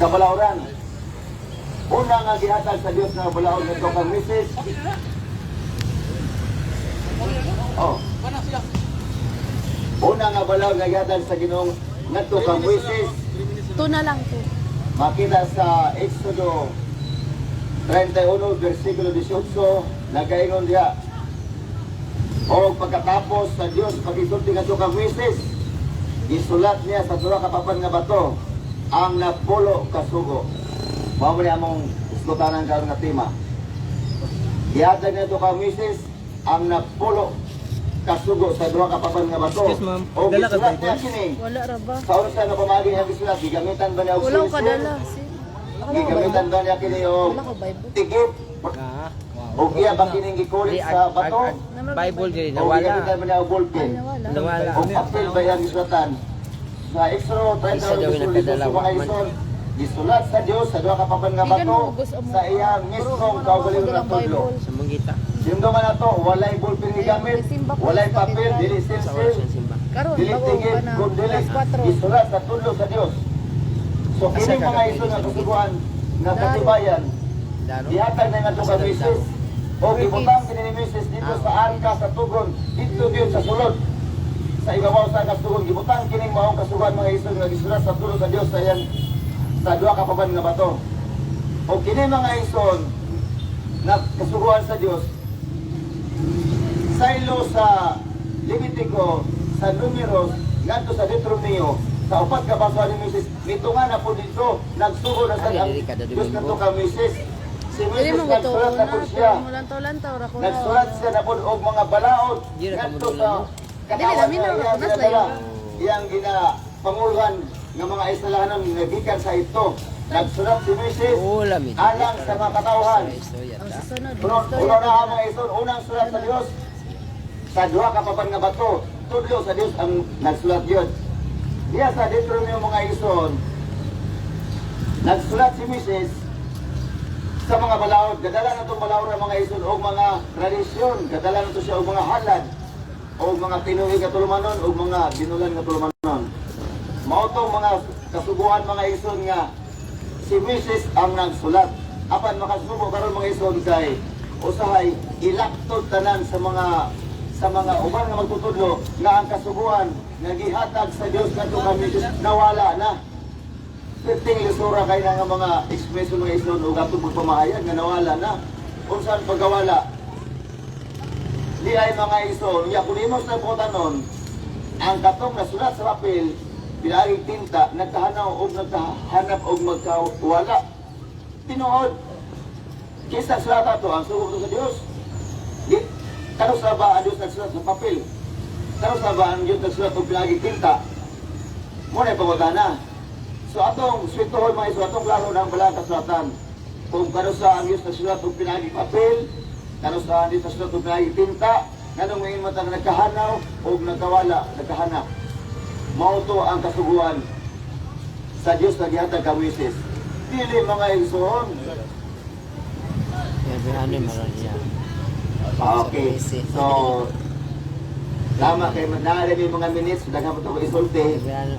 kabalauran. Una nga gihatag sa Dios nga balaod ngadto kang Mrs. Oh. Una nga balaod nga gihatag sa Ginoong ngadto kang Mrs. Ito na lang po. Makita sa Exodo 31 versikulo 18 nagaingon diha, o pagkatapos sa Dios pagisulti ngadto kang Mrs. isulat niya sa dua ka papan nga bato ang napulo ka sugo. Mao man among iskutanan karon nga tema. Gihatag ngadto kang Mrs. ang napulo ka sugo sa dua ka papan nga bato. Yes, ma'am. O Dala ka gisulat ba? niya kini. Wala ra ba? Sa oras na pamagi niya gisulat, gigamitan ba niya og Wala ko silsil? kadala. Gigamitan ba niya kini og Wala ko Bible. tigip? O iya ba kining gikulit sa bato? Bible diri O nawala. gigamitan ba niya og ballpen? Nawala. Nawala. O papel ba yung isulatan? Sa Exodo 31 Isa daw yung nagkadalawa mga man. ison, gisulat sa Dios sa duha ka papan nga Di ka bato mo gusto mo. sa iyang mismong kaugalingon nga tudlo. Sa mungita. Sindo man ato, walay ballpen gigamit, walay papel, dili Sa oras silsil, ng simba. Karon dili bago tigil, ka na. kun dili Alas 4. gisulat sa tudlo sa Dios. So kini mga ison nga kasuguan nga katibayan, Daro. ihatag na nga ito ka Mrs. O ibutang kini ni Mrs. dito sa arka sa tugon, dito diyon sa sulod. Sa ibabaw sa kasugon, gibutang kini maong kasuguan mga ison nga gisulat sa tulo sa Dios sa yan sa duha ka papan nga bato. O kini mga ison nga kasuguan sa Dios saylo sa Levitico, sa Numeros, ngadto sa Deuteronomio, sa upat ka baso ni Mrs. Mitungan na po dito, nagsugo na sa Ay, dili kada Diyos na Domingo. to ka Mrs. Si Dili Mrs. mo nagsulat na po siya. Mulantaw-lantaw ra ko. Nagsulat siya na po og mga balaod. Dili ka Ngadto mo sa Dili, katawan lamin na na, iyang nas ginadala. layo. Iyang ginapanguluhan ng mga Israelanon nga gikan sa ito. Nagsulat si Mrs. Wala mi. alang sa mga katawhan. Ang susunod. Uno na ang mga ison, unang sulat sa Dios. Sa duha ka papan nga bato, tudlo sa Dios ang nagsulat yun. Diya sa Deuteronomio mga ison, nagsulat si Mrs. sa mga balaod. Gadala na itong balaod ng mga ison o mga tradisyon. Gadala na ito siya o mga halad o mga tinuhi katulumanon o mga binulan katulumanon. Mautong mga kasuguan mga ison nga si Mrs. ang nagsulat. Apan makasubo karon mga ison kay usahay ilaktod tanan sa mga uban nga magtutudlo nga ang kasuguan nga gihatag sa Dios kadto kami nawala na. Perting lisura kay nga mga ekspresyon mga ison ug atong pagpamahayag nga nawala na. Unsan pagkawala? Di ay mga ison, ya kunimos na putanon ang katong nasulat sa papel pinaaging tinta nagkahanaw og nagkahanap og magkawala. Tinuod kisa sulat ato ang sugo sa Dios. Kano sa ba ang Diyos nagsulat sa papel? Kano sa ba ang Diyos nagsulat ng pinaging tinta? Muna pangutana. So atong swituhon mga iso, atong klaro ng balang kasulatan. Kung kano sa ang Diyos nagsulat ng pinaging papel, kano sa ang Diyos nagsulat ng pinaging tinta, kanong ngayon matang nagkahanaw o nagkawala, nagkahanap. Mauto ang kasuguan sa Diyos na gihatag ka Mrs. Dili mga isoon. Ano maron niya. Okay, so tama kay naala may mga minutes, daghan pa ito ko isulti.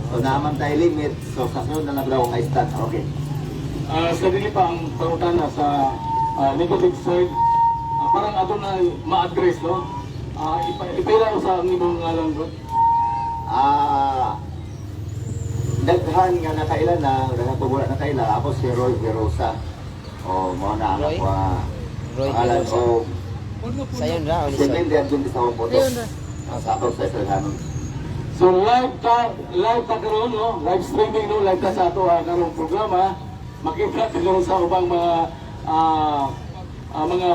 So naman tayo limit, so sa sunod na lang daw ang start. Okay. Sa dili pa ang pangutana sa negative side, parang ato na ma-address, no? Ipila ko sa imong ngalan ko. Daghan nga nakailan na, daghan pa wala nakailan. Ako si Roy Verosa. O, mo na ang Roy? ako pangalan Verosa. ko. Sayon ra Si Lindy at Jundi sa akong photo. Ayun ra. Sa ako sa Israel. So live ta karon, no? Live streaming, no? Live ta sa ato karong programa. Makita karon sa ubang mga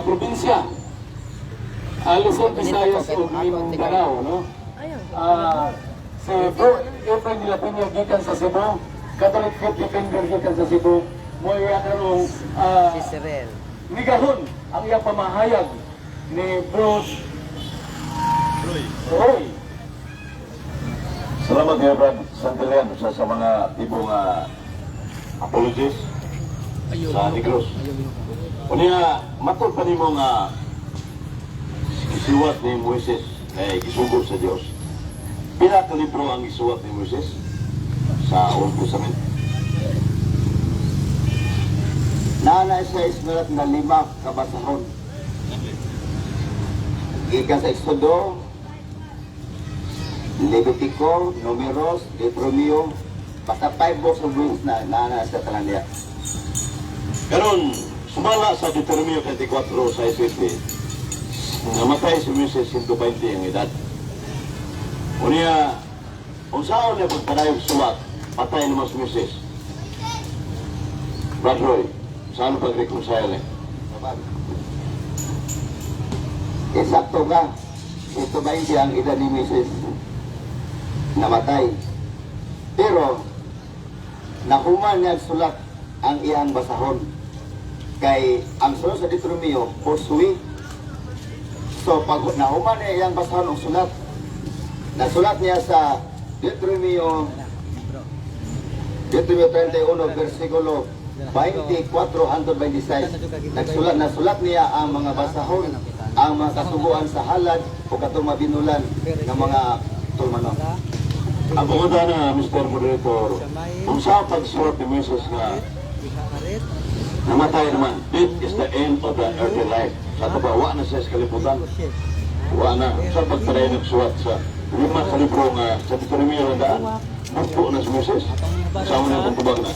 probinsya. Luzon, Visayas ug Mindanao, no? Ayaw. Si Bro Efrain de la Peña gikan sa Cebu, Catholic Faith Defender gikan sa Cebu. Mo iya karong Si Cyril. nigahon ang iyang pamahayag ni Bruce Roy. Salamat nga Brad Santelian sa mga tibong apologies sa Negros. Unya, matod pa nimo nga isuwat ni Moises kay gisugo sa Dios. Pila ka libro ang isuwat ni Moises sa Old Testament? Naana siya isulat na 5 kabasahon. Gikan sa Exodo, Levitico, Numeros, Deuteronomio, basta 5 books of rules na naana sa tanan niya. Karon, sumala sa Deuteronomio 24 sa SSP, namatay si Moises 120 ang edad. Unya, kung saan niya pagpadayog suwat, patay naman si Moises. Brad Roy, saan pag-reconcile eh? Eksakto ka, ito ba hindi ang edad ni Mrs. namatay? Pero, nakuman niya sulat ang iyang basahon. Kay ang sunod sa Deuteronomio, Josue. So, pag nahuman niya iyang basahon ang sulat, nasulat niya sa Deuteronomio 31, versikulo 24 hanggang 26. Nasulat niya ang mga basahon, ang mga kasubuan sa halad o katong mabinulan ng mga tulmanon. Ang pumunta na, Mr. Moderator, kung saan pagsulat ni Moises nga, namatay naman, it is the end of the earthly life. Sa tabawa na siya sa kaliputan. Wa na, sa pagparay nagsulat sa 5 sa libro nga sa Deuteronomio na daan, magpo na si Moises. Sa unang pagtubag na.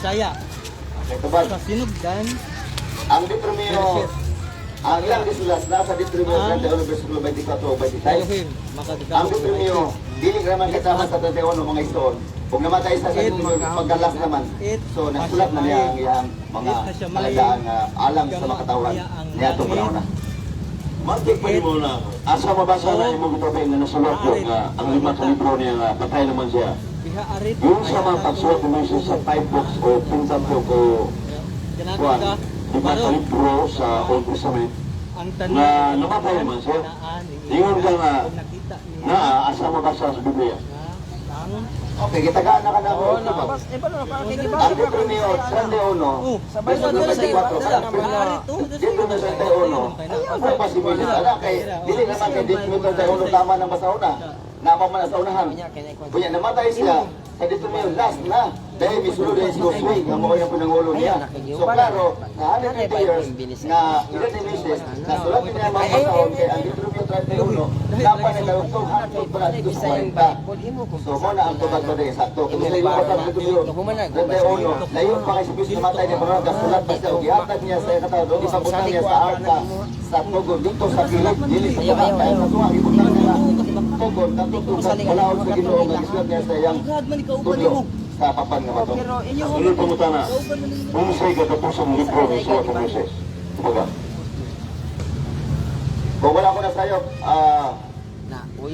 Kapag Sinugdan. ang Deuteronomio, ang ilang disulat nasa Deuteronomio 31 versikulo 24 o 26. Ang Deuteronomio, dili naman kasama sa 31 mga istoon. Kung namatay sa pagkalas naman, so nasulat na niya ang iyang mga kalagdaan alang sa makatawan niya itong panahon na. Mantik pa mo na, asa mabasa na yung mga topeng na nasulat ko nga ang 5 sa libro niya nga patay naman siya. Yung sa mga pagsulat ni Moises sa 5 books o Pentateuch o Juan, 5 sa libro sa Old Testament, na namatay naman siya. Ingon ka nga, na asa mabasa sa Biblia. Okay, kitagaan na ka na ako. Ang Deuteronomio 31, versikulo 24, Deuteronomio 31, ano pa si Moises? Ala, kay dili naman kay Deuteronomio 31 tama ng basahon na. Nama man sa unahan. Kunya namatay siya sa Deuteronomio last na. Dahil misulod na si Josue, nga mo yung pinangulo niya. So klaro, sa 150 years na edad ni Moises, nasulat niya ang mga basahon kay ang Deuteronomio 31, dapat na karugtong hantod para dito sa 40. So mo na ang tubag ba rin sakto. Kung sa ibang batang Deuteronomio 31, layon pa kay si Moises namatay niya mga kasulat pa siya. Gihatag niya sa katao, doon ipabutang niya sa arka sa tugon dito sa kilid. Dili sa tugon, kaya sa tugon, ibutang niya tugon, katutong sa palaon sa Ginoo nga gisulat niya sa iyang tudlo sa papan nga bato. Sunod pumunta na, kung sa'y katapusang libro ni sulat ni Moises. Kumbaga, Kung wala ko na sa'yo,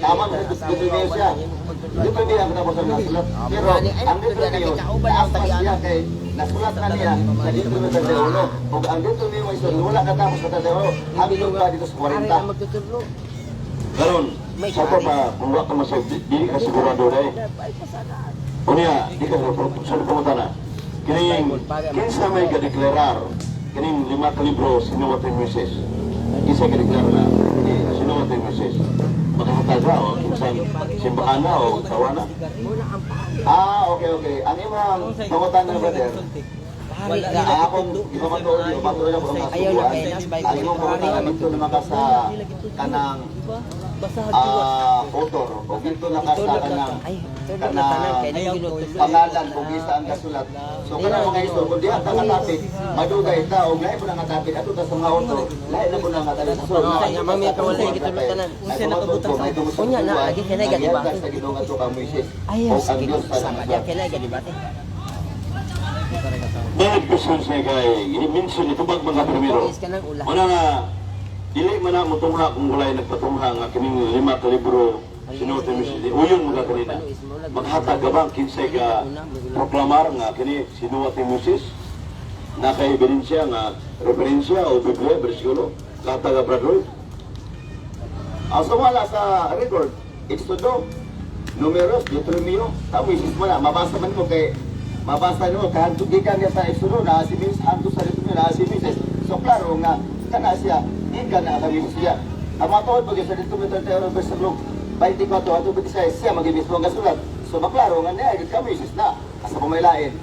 tama na Deuteronomio siya. Deuteronomio ang tapos ang nasulat. Pero ang Deuteronomio, naampas niya kay nasulat na niya sa Deuteronomio 31. Kung ang Deuteronomio ay sunod, wala na tapos sa 31, hanggang pa dito sa 40. karon sa ito pa, kung wala ka masag, di ka sigurado dahil. Unya, di ka sa pumunta na. Kining, kinsa may kadeklarar, kining 5 ka libro, sinuwat ni Moises. Isa kadeklarar na, sinuwat ni Moises. Makakataga o kinsan simbahan na o tawana. Okay. Ang imong pangutan ng brother, akong ipamatuloy na po ang kasubuan. Ang imong pangutan dito naman ka sa kanang author o dito na ka sa kanang pangalan kung isa ang kasulat. So kanang mga iso, kung diha ka katapit, madugay ta o lahi po na katapit, ato ta sa mga author, lahi na po na katapit. So, Mami, kawalay kitulutanan. Unya Unya na, lagi kinay ka, di ba? Sa Ginoo nga to kang Moises. Ay, O sige, ang Diyos sama niya, kinay ka, di ba? Dahil person siya kay, i-mention ito bag mga primero. Is ka ng ulan. Una nga, dili man na mutungha kung walay nagpatungha nga kining 5 ka libro sinuot ni Moises. Uyon mga kanina. Maghatag ka bang kinsay ka proklamar nga kini sinuot ni Moises? Naka-ebidensya nga referensya o Biblia, bersikulo, kataga Brad Roy. So wala sa record, Exodo, Numeros, Deuteronomio, tapos Moises mo na, mabasa man mo kay mabasa nyo, kahantog gikan niya sa Exodo, na si Moises, hantog sa Deuteronomio, na si Moises. So klaro nga, kana siya, ikan na kami siya. Ang mga tawad bagay sa Deuteronomio 31, versikulo 24, ato ba siya mag-ibis mo ang kasulat. So maklaro nga niya, ka Moises na, asa pumailain.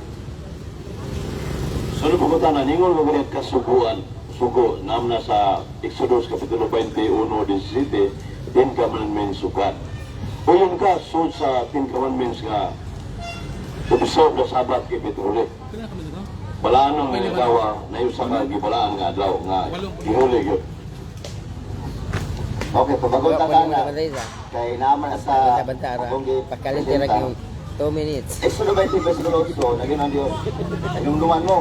So Sunod pagkutanan, ingon mo ganit kasuguan, sugo, namna sa Exodus Kapitulo 21:17, Ten Commandments sukat. Uyon ka, sud sa Ten Commandments nga, episode na Sabat kipituloy. Balaan ang nagawa na yung sa gibalaan nga adlaw nga gihuli yun. Okay, pabagon ta Wala na. mo na Kay naman na sa Bantara. akong gi- Pagkalintirag presenta. yung 2 minutes. Exodo 20 versículo 8, naging ang Diyos. Yung luman mo,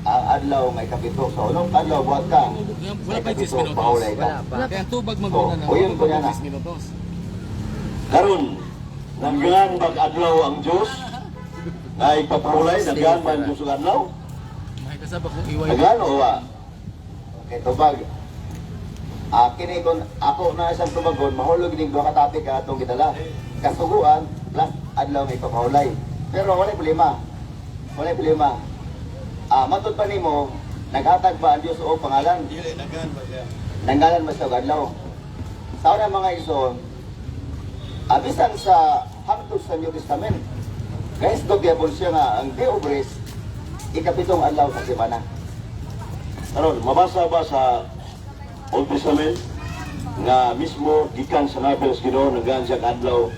adlaw may kapito. So, unong adlaw, buhat ka. May kapito, pahulay Wala ka. pa. Kaya ang tubag Oh, maguna na. uyon ko yan, 10 minutos. Karon, naggaan mag-adlaw ang Diyos, na ipapahulay, naggaan ba ang Diyos ang adlaw? May kasabak kong iway. Nagano o wa? Okay, tubag. Kini kon ako na isang tubagon, mahulog ning duha ka topic ka atong gidala. Kasuguan plus adlaw may papahulay. Pero wala problema. Wala problema. Matud pa nimo, naghatag ba ang Dios og pangalan? Dili nanggalan ba siya? Nanggalan ba siya og adlaw? Sa una mga igsoon, bisan sa hangtod sa New Testament, guys, dogyabon siya nga ang Day of Rest, ikapitong adlaw sa semana. Karon, mabasa ba sa Old Testament nga mismo gikan sa Nabeles Ginoo naggaan siya kadlaw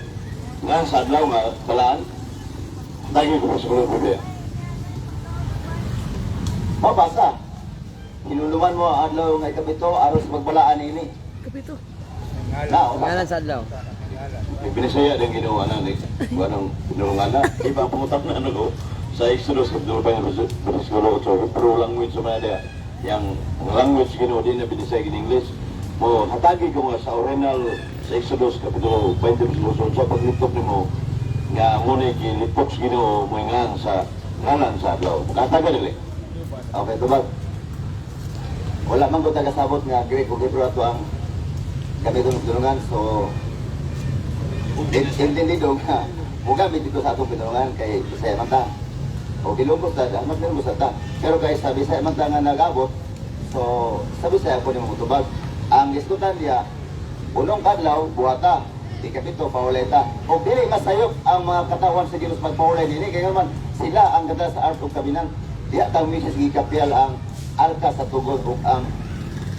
nga sa adlaw nga balaan? Dagi ko sa mga Biblia. Mabasa. Hinuluman mo ang adlaw nga ikapito aros magbalaan ini. Kapito. Na, Ngalan sa adlaw. Binisaya din ginawa na ni anong pinulungan na. Iba pangutap na ano ko sa Exodus Kapitulo 20 versículo 8, pero language sa mga yang language ginawa din na binisaya in English. Mo hatagi ko nga sa original sa Exodus Kapitulo 20 versículo 8 sa pagliptok nimo nga mo ni gilipok Ginoo mo ngan sa ngalan sa adlaw. Kataga dili. okay, tubag. Wala man ko tagasabot nga Greek ug Hebrew ato ang kapitong pinulungan. So, entendido nga, mugamit dito sa atong pinulungan kay Bisaya man ta. O kilungkot ta, damat din mo sa ta. Pero kay sa Bisaya man ta nga nag-abot, so sa Bisaya po ni mo tubag. Ang diskutan niya, unong kadlaw, buhata, ikapito, pauleta. O dili masayop ang mga katawan sa Diyos magpaulay nini, kaya naman sila ang ganda sa art of kabinan. Diya tang misis gikapial ang alka sa tugod o ang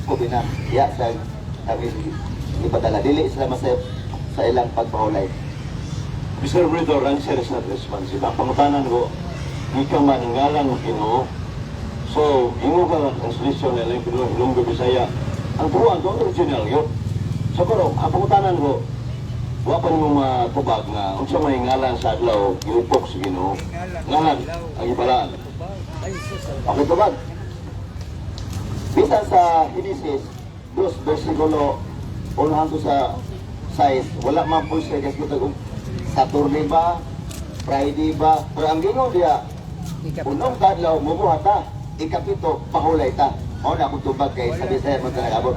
kabinan. Diya sa kami ipadala. Dili sila masayop sa ilang pagpaulay. Mr. Brito, answer is not responsive. Ang pangutanan ko, ikaw man ngalan ng Ginoo. So, ingo ka ang translation na lang Ginoo, Ilonggo, Bisaya. Ang turuan ko, original yun. So, pero, ang pangutanan ko, wapan mo matubag na kung siya may ngalan sa adlaw, gilipok sa Ginoo. Ngalan, ang ibalaan. Okay, tubag. Bisan sa Genesis, 2 versikulo 1 hangtod sa 6, wala man po siya kasi kung Saturday ba, Friday ba, pero ang ginoo diya, unong kadlaw, mumuhata, ikapito, pahulay ta. O na akong tubag kay sa Bisaya mo nagabot.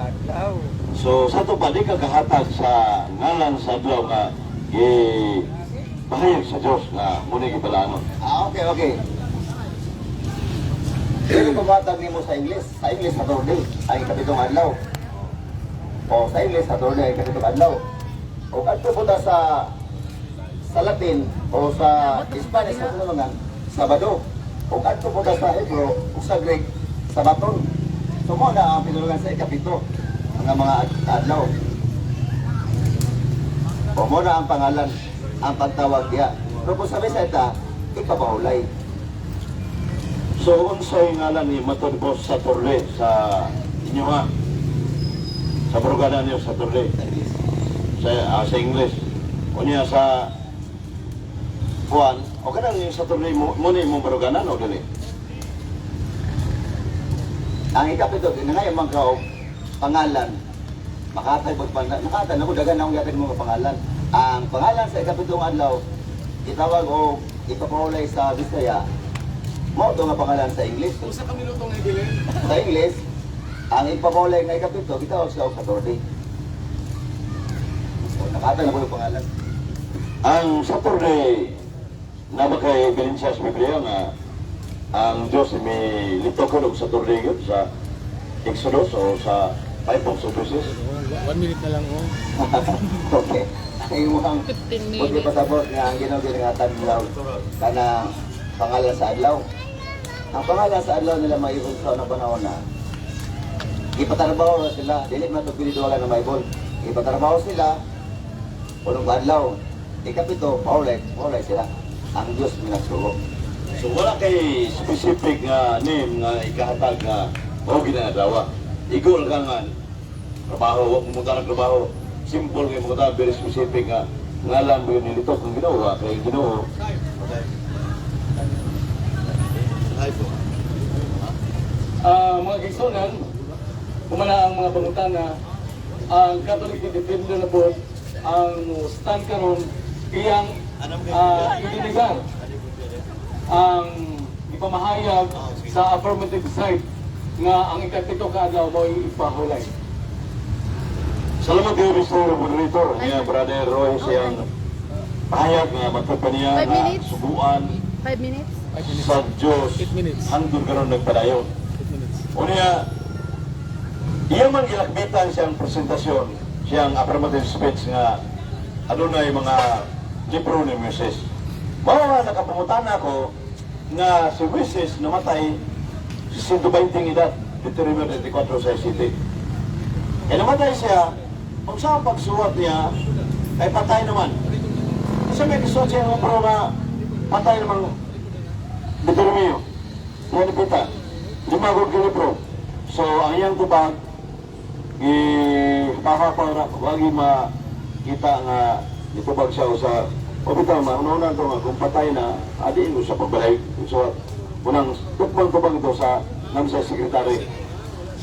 So, sa ito pa, di ka kahatag sa ngalan sa adlaw nga pahayag sa Diyos na muna ibalaan. Okay. Dili pumatag nimo sa English. Sa English, Saturday, ang ikapitong adlaw. O sa English, Saturday, ang ikapitong adlaw. O kadto punta sa Latin o sa Spanish sa tulungan, Sabado. O kadto punta sa Hebrew o sa Greek, Sabaton. So mo na ang pinulungan sa ikapito ang mga adlaw. O mo na ang pangalan, ang pagtawag diya. Pero kung sabi sa ita, ikapahulay. So, unsay ngalan ni matod po sa Torre sa inyo ha? Sa barugada niyo sa Torre. Sa English. O niya sa Juan, o kanang yung sa Torre mo ni mong baruganan o dili? Ang ikapito, ngayon man ka og pangalan, makatay makatay ako dagan akong yatag mga pangalan. Ang pangalan sa ikapitong adlaw, itawag o ipapahulay sa Bisaya, mo ito nga pangalan sa English. Usa ka minuto nga ibilin. Sa English, ang ipapahulay nga ikapito, itawag siya og Saturday. So, nakatay na ko yung pangalan. Ang sa Torre, na ba kay Bilinsya sa Biblia nga ang Diyos may litokon og sa Torre yun sa Exodus o sa 5 books of Moses? 1 minute na lang oh. Okay. Ang mukhang 15 pwede pasabot nga ang ginagingatan nilaw kana pangalan sa adlaw. Ang pangalan sa adlaw nila may sa na panahon na ipatrabaho na sila, dili man ito pinidwala ng Bible. Ipatrabaho sila, unong adlaw, ikapito, paulay sila. Ang Diyos minagsugo. So wala kay specific nga name nga ikahatag nga o ginadlawa. Igol ka nga trabaho, wag mo ng trabaho. Simple nga mo very specific nga ngalan mo yun nito kung ginawa kay Ginoo. Mga kaisonan, kumana ang mga pangutana, ang Catholic Independent Board, ang stand karon iyang idinigan ang ipamahayag sa affirmative side nga ang ikapito ka adlaw mo ipahulay. Salamat kayo Mr. Moderator. Nga Brother Roy siyang pahayag nga magkapa niya 5 nga minutes? subuan 5 minutes? sa Diyos hangtod karon nagpadayon. Unya, iya man ginakbitan siyang presentasyon, siyang affirmative speech nga adunay mga libro ni Moses. Mao nga nakapangutan ako nga si Moses namatay sa 120 edad, Deuteronomy 24 sa City. Kaya namatay siya, kung saan pagsuwat niya, ay patay naman. Kasi may kisuwat siya ng pro na patay naman Deuteronomy. Yan ipita. Lima ko kilipro. So, ang iyang tubag, ipakapara, wag makita nga itubag siya sa pabitaw, mauna ito nga, kung patay na, adi mo sa pagbalay. So, unang tubang ito sa nang sa sekretary.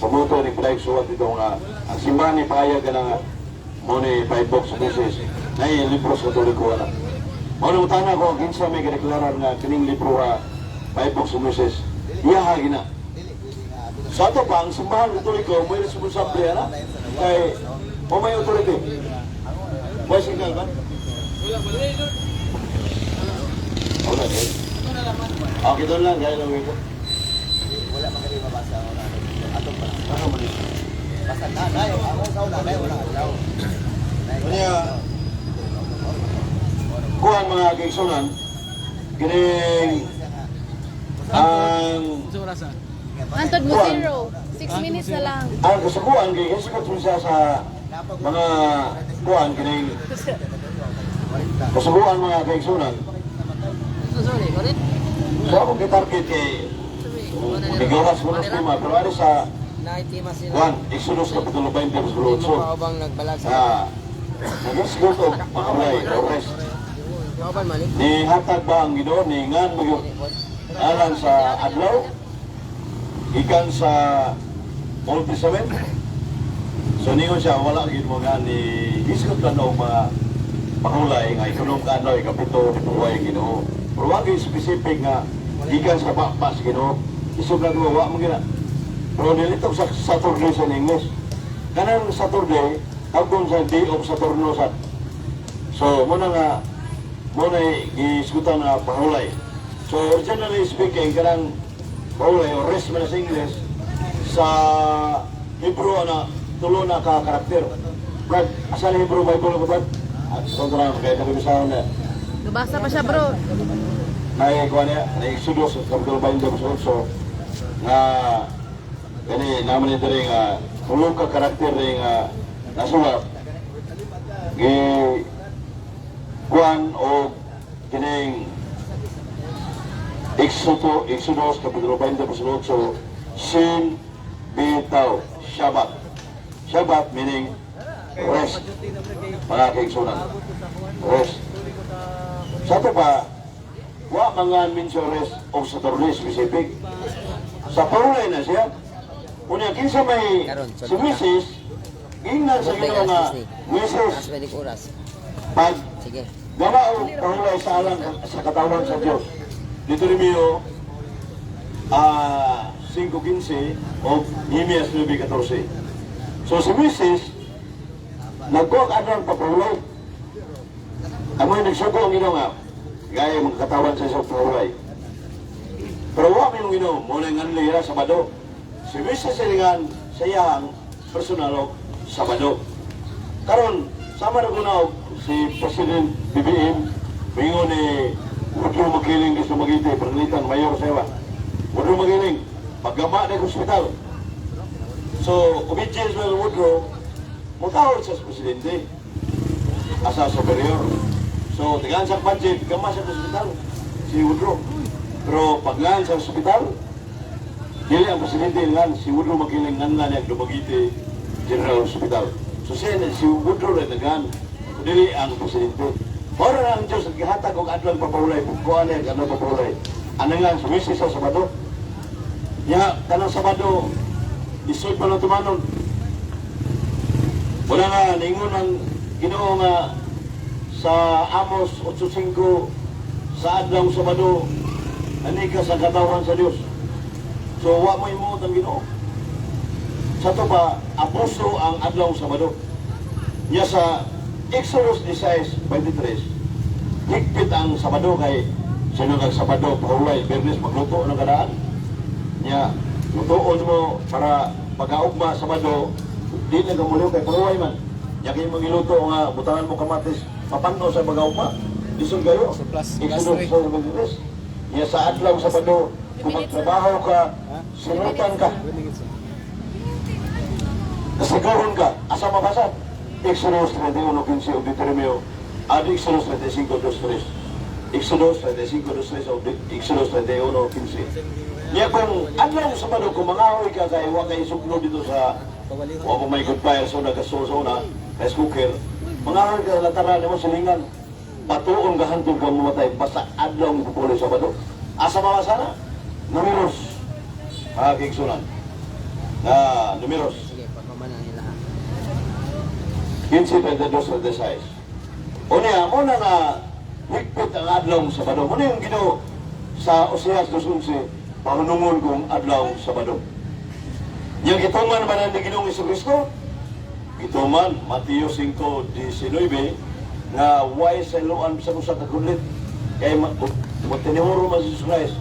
Pamuto ni Pilaik suwat ito nga, ang simbahan ni Pahayag na nga, mo ni 5 books of Moses, na yung libro sa Katoliko na. Mauna utana ko, kinsa may kadeklaran nga, kining libro ha, 5 books of Moses, iyahagi na. Sa ato pa, ang simbahan Katoliko, may responsable na, kay, o may authority. May signal ba? Wala din. Okay, doon lang, gaya lang ito. Wala magaling mabasa ako na. Atong pa. Ano man ito? Basta na, ako sa una, wala adlaw. Kanya, kuhan mga kaigsunan, kining ang Antod mo 0. 6 minutes na lang. ang kasaguan kay isikot mo siya sa mga kuhan kining kasaguan mga kaigsunan. So ako kitarget kay bigawas mo na tema, pero ano sa Naitima sila. kuhan, Exodus Kapitulo 20 versículo 8. Makaubang nagbalag sa Nag-isgot o makamay o rest. Kauban man Ni hatag ba ang Ginoo ni ngan mo alang sa adlaw ikan sa Old Testament. So ningon siya wala gid mo nga ni isgot ka no mga mahulay nga ikunong ka adlaw ikapito buhay Ginoo. Pero wag yung specific nga ikan sa bakpas Ginoo. Isog na wa mo gina. Pero nilito sa Saturday sa English. Kanang Saturday agong sa day of Saturno sa. So muna nga muna isgutan na pahulay. So originally speaking kanang pahulay o rest man sa English sa Hebrew na tulo na ka karakter. Brad, asa na Hebrew Bible ko Brad? At kontra kaya kami sa na Nabasa pa siya, bro. nay kuan niya, nay Exodus kapitulo 20 verse 8 nga kani naman ito rin tulo ka karakter rin nasulat gi kuan o kining Exodus kapitulo 20 verse 8 sin bitaw Shabbat. Shabbat meaning rest. Mga kaigsunan. Rest. Sa ito pa, wa mga mention rest of Saturday specific. Sa pahulay na siya. Unya kinsa may si Mrs. ingnan sa Ginoo nga Mrs. Aspedik oras. pag Sige. gawa o pahulay sa alang sa katawan sa Diyos. Dito rin mo 5:15 o Nehemias 9:14. So si Mrs. nagkuha ka ng papahulay. Amoy nagsugo ang Ginoo nga gaya mga katawan sa isang pahulay. Pero wa may Ginoo mo nang anlira sa Sabado. Si Mrs. silingan sa iyang personal o Sabado. Karon sama na kunaw si President BBM mingon ni Huwag yung makiling gusto magiti, pernilitan, mayor sewa. Woodrow Magiling, paggama na hospital. So, obedience na Woodrow, mutawag sa presidente, asa superior. So, tigaan sa budget, gama sa hospital, si Woodrow. Pero paglaan sa hospital, dili ang presidente nga, si Woodrow Magiling nga na niya Dumaguete General Hospital. So, si Woodrow rin nagaan, dili ang presidente. Para na ang Diyos, nagkihatag kung adlang papahulay, kuhaan niya, adlang papahulay. Ano nga, sumisi sa Sabado. Ya, tanang Sabado, isoy pa lang tumanon. Wala nga, ningon ang Ginoo nga sa Amos 8:5 sa adlaw Sabado, ani ka sa katawan sa Dios. So, wa mo imo ang Ginoo. Sa to pa, apuso ang adlaw Sabado. Ya sa Exodus 16:23, higpit ang Sabado kay sino kag Sabado, pahulay, Bernes, magluto ng kadaan. Nya, lutoon mo para pag-augma Sabado, di na kamuliw kay paruway man. Nya kayo magiluto nga, butangan mo kamatis, papanto sa pag-augma. Isog kayo, Exodus 16:23. Nya sa adlaw Sabado, kung magtrabaho ka, sinutan ka. Kasiguron ka, asa mabasa? Exodus 31:15 o Deuteronomio, Exodus 35:23. Exodus 35:23 o Exodus 31:15. Niya kung adlaw Sabado, kung mangahoy ka kay wa kay sugno dito sa wa mo may goodbye so nagasusuna, rice cooker, mangahoy ka lataran mo silingan, patuon ka hantong ka mamatay basta adlaw ni Pupuloy Sabado. Asa mabasa na? Numeros. Kigsunan. Numeros. Sige, pagmamanan nila. 15:22-26. Unya, muna nga higpit ang adlaw Sabado. Muna yung Ginoo sa Oseas 2:11, panunungon kong adlaw Sabado. Yung gituman ba na ni Ginoong Jesucristo? Gituman, Mateo 5:19, nga way sa iluan sa usa ka kunlit. Kay matinihuro man si Jesus Christ.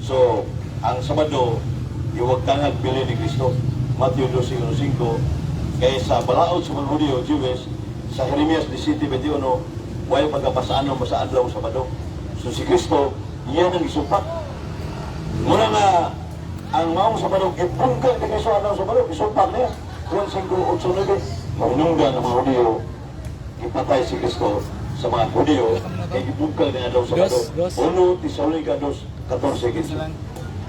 So, ang Sabado, iwagtangag pili ni Kristo. Mateo 2:5, kaya sa balaod sa mga Hudyo, Jewish, sa Jeremias 17:21, way pagkapasaan mo sa adlaw Sabado. So si Kristo, iyan ang isumpak. Muna nga, ang maong Sabado, ipungkal ni Kristo adlaw Sabado, isumpak niya. 1:5-8-9, mahinunggan ang mga Hudyo, ipatay si Kristo sa mga Hudyo, kaya ipungkal niya adlaw Sabado. 1 Tesalonica 2:14.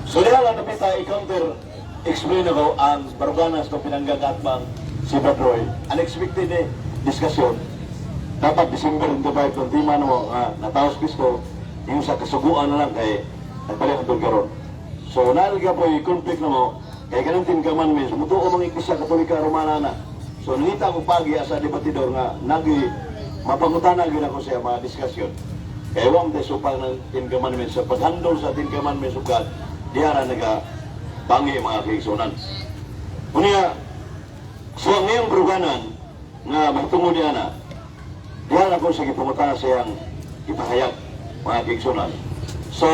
So diyan lang napita, i-counter, explain ako ang baruganas ng pinanggagatbang si Brad Roy. Unexpected diskusyon. Dapat December 25 kung di man mo nataos Kristo, yung sa kasuguan na lang kay nagpalit ang karon. So nalga po yung conflict na mo, kay ganun tin commandments, mutuo mga Iglesia Katolika Romana na. So nangita ko pagi sa debatidor nga nagi mapangutanan gyud ako siya mga diskusyon. Kaya wang desupang ng Ten Commandments sa paghandol sa Ten Commandments of God, diara naga bangi mga kaigsunan. Unya, so ang ngayong bruganan nga magtungo niya na, diyan ako sa gipangutana siyang ipahayag mga kaigsunan. So,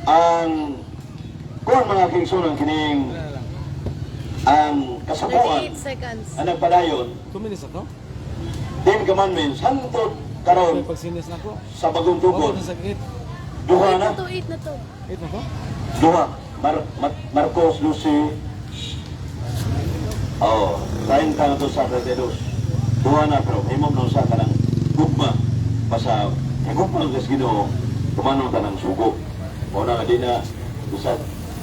ang kung mga kaigsunan kining ang kasabuan 38 seconds. ang nagpadayon 2 minutes ako? Ten Commandments hantod karon Pag-sinis na ko. sa bagong tugon Sa 8. duha na 8 na to. 8 na ko? duha Marcos Lucy 30 na to sa 32 duha na pero himom na sa kanang gugma basta higugma ang Ginoo tumanong tanang sugo o na nga di na isa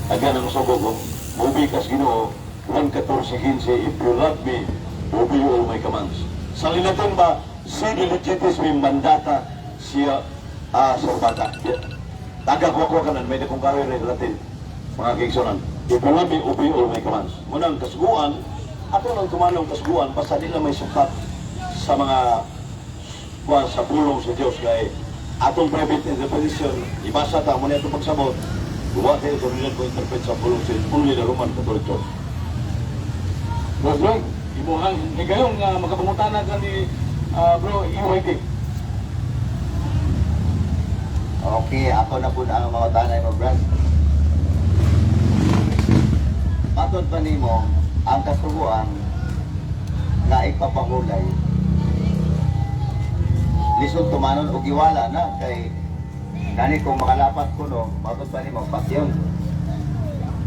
aga ng sugo kung mubikas Ginoo 1:14-15 if you love me obey all my commands sa linatin ba si diligitis mi mandata siya serbata tagak wako kanan may dekong kawin rin Latin mga kaigsunan if you love me obey all my commands munang kasuguan ato nang tumanong kasuguan basta di na may sukat sa mga sa pulong sa Diyos kay atong private interpretation ibasa ta mo na itong pagsabot duwa tayo ito ko interpret sa pulong sa Only the Roman Catholic Church. Bro, ibuhang higayong makapangutana ka ni bro EYT. Okay, ako na po ang mga tanay mo, Brad. Matod pa nimo ang kasuguan na ipapahulay lisod tumanon og iwala na kay kani kung makalapat ko no matod pa nimo pasyon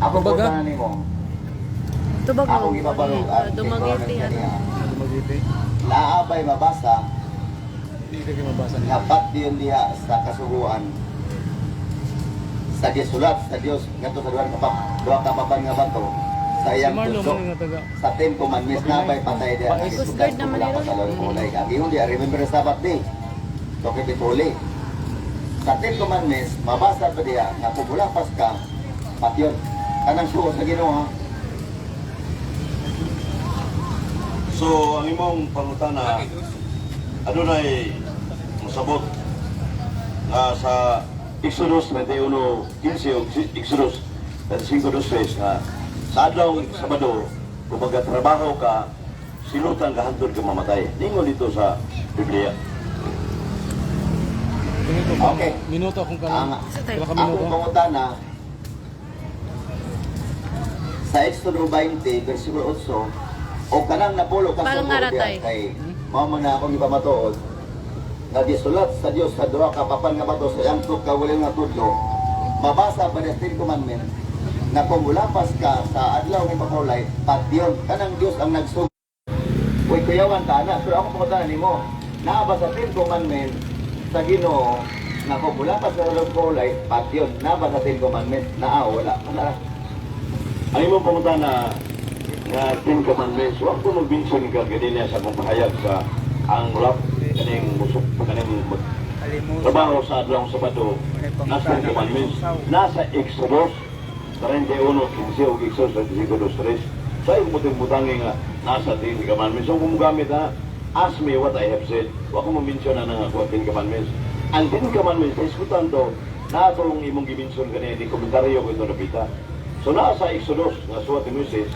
Ako po tanan nimo. Tubag Ako mo. ipabalog ang Dumagiti yan. Naabay mabasa Hindi ka mabasa nga patdiyon diha sa kasuguan sa gisulat sa Dios ngadto sa duha ka papan nga bato sa iyang puso sa 10 commandments na bay patay diha nga Coast gisulat Guard naman sa yun. salon kulay agi di remember the Sabbath day to kipituli sa 10 commandments mabasa pa diha nga kung mulapas ka patyon kanang suo sa Ginoo. So, ang imong pangutana, adunay masabot nga sa Exodus 21:15 o Exodus 25:2 nga sa adlaw Sabado, kung magtrabaho ka, silutan ka hantod ka mamatay. Ningon dito sa Biblia. Okay. Minuto kung Ang kala akong pangutana sa Exodus 20 versikulo 8 o kanang napulo ka Parang naratay. kay mao man na akong ipamatuod nga gisulat sa Dios sa duha ka papan nga bato sa iyang kawalin nga tudlo mabasa ba sa 10 commandments na kung mulapas ka sa adlaw ng pagkaulay patyon kanang Dios ang nagsug uy kuyawan ta na pero ako pangutana nimo naa ba sa 10 commandments sa Ginoo na kung mulapas sa adlaw ng pagkaulay patyon naa ba sa 10 commandments naa wala ana Ang imong pangutana nga 10 commandments, huwag ko mag-mention ka ganina sa akong pahayag sa ang lap kaning musok kaning trabaho sa adlaw Sabado nasa 10 commandments nasa Exodus 31:15 o Exodus 25:3 sa imong muting nga nasa 10 commandments. So kung gamit ha, ask me what I have said. Huwag ko mag-mention na nga 10 commandments. Ang 10 commandments, diskutan to na itong imong gi-mention ganina di komentaryo ko ito napita. So nasa Exodus nga suwat ni Moises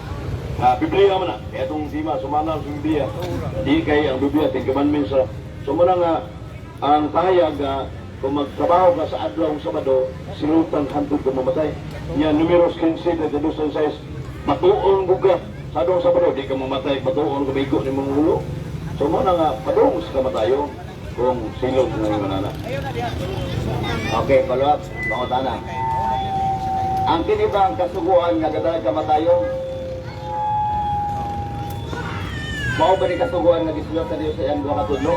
Biblia man na, kaya itong sima, sumana sa Biblia. Di kay ang Biblia, 10 commandments. So muna nga, ang pahayag kung magtrabaho ka sa adlaw Sabado, sinutan hantod ka mamatay. Yan, numeros 15, 22, matuon buga sa adlaw Sabado, di ka mamatay, matuon ka bigo ni mong ulo. So muna nga, padung sa kamatayo, kung silot na yung manana. Okay, follow up, pangutana. Ang kinibang kasuguan nga gadalag kamatayo mao ba ni kasuguan nga gisulat sa Dios sa iyang duha ka tudlo?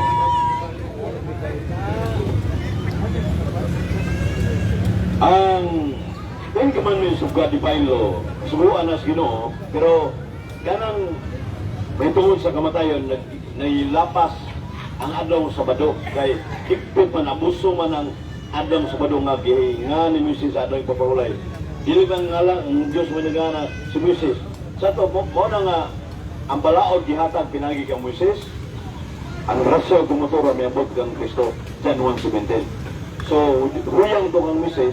Ang 10 commandments of God divine law, subuan na sa Ginoo, pero ganang may tungod sa kamatayon, nailapas ang adlaw Sabado. Kay higpit man, abuso man ang adlaw Sabado nga gihinga ni Moises sa adlaw ipapahulay. Dili bang nga lang, ang Diyos managana si Moises. Sa to, mo na nga, ang balaod gihatag pinagi kang Moises, ang rasyo tumutura may abot kang Kristo, John 1:17. So, huyang ito kang Moises,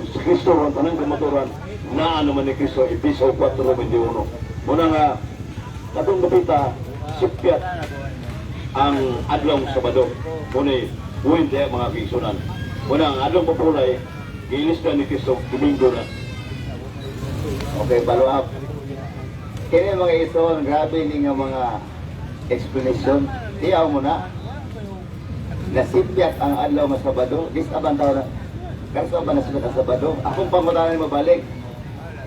si Kristo ang tanang kumaturan, na ano man ni Kristo, Episo 4:21. Muna nga, katong kapita, sipyat ang adlaw Sabado. Muna, buwin tayo mga kisunan. Muna, ang adlaw papulay, giilista ni Kristo, Domingo na. Okay, follow up. Kini mga ison, grabe ni nga mga explanation. Tiyaw mo na. Nasipyat ang adlaw mas Sabado. Disabantaw na. Karso ba nasipyat ang Sabado? Akong pangutanan mo balik.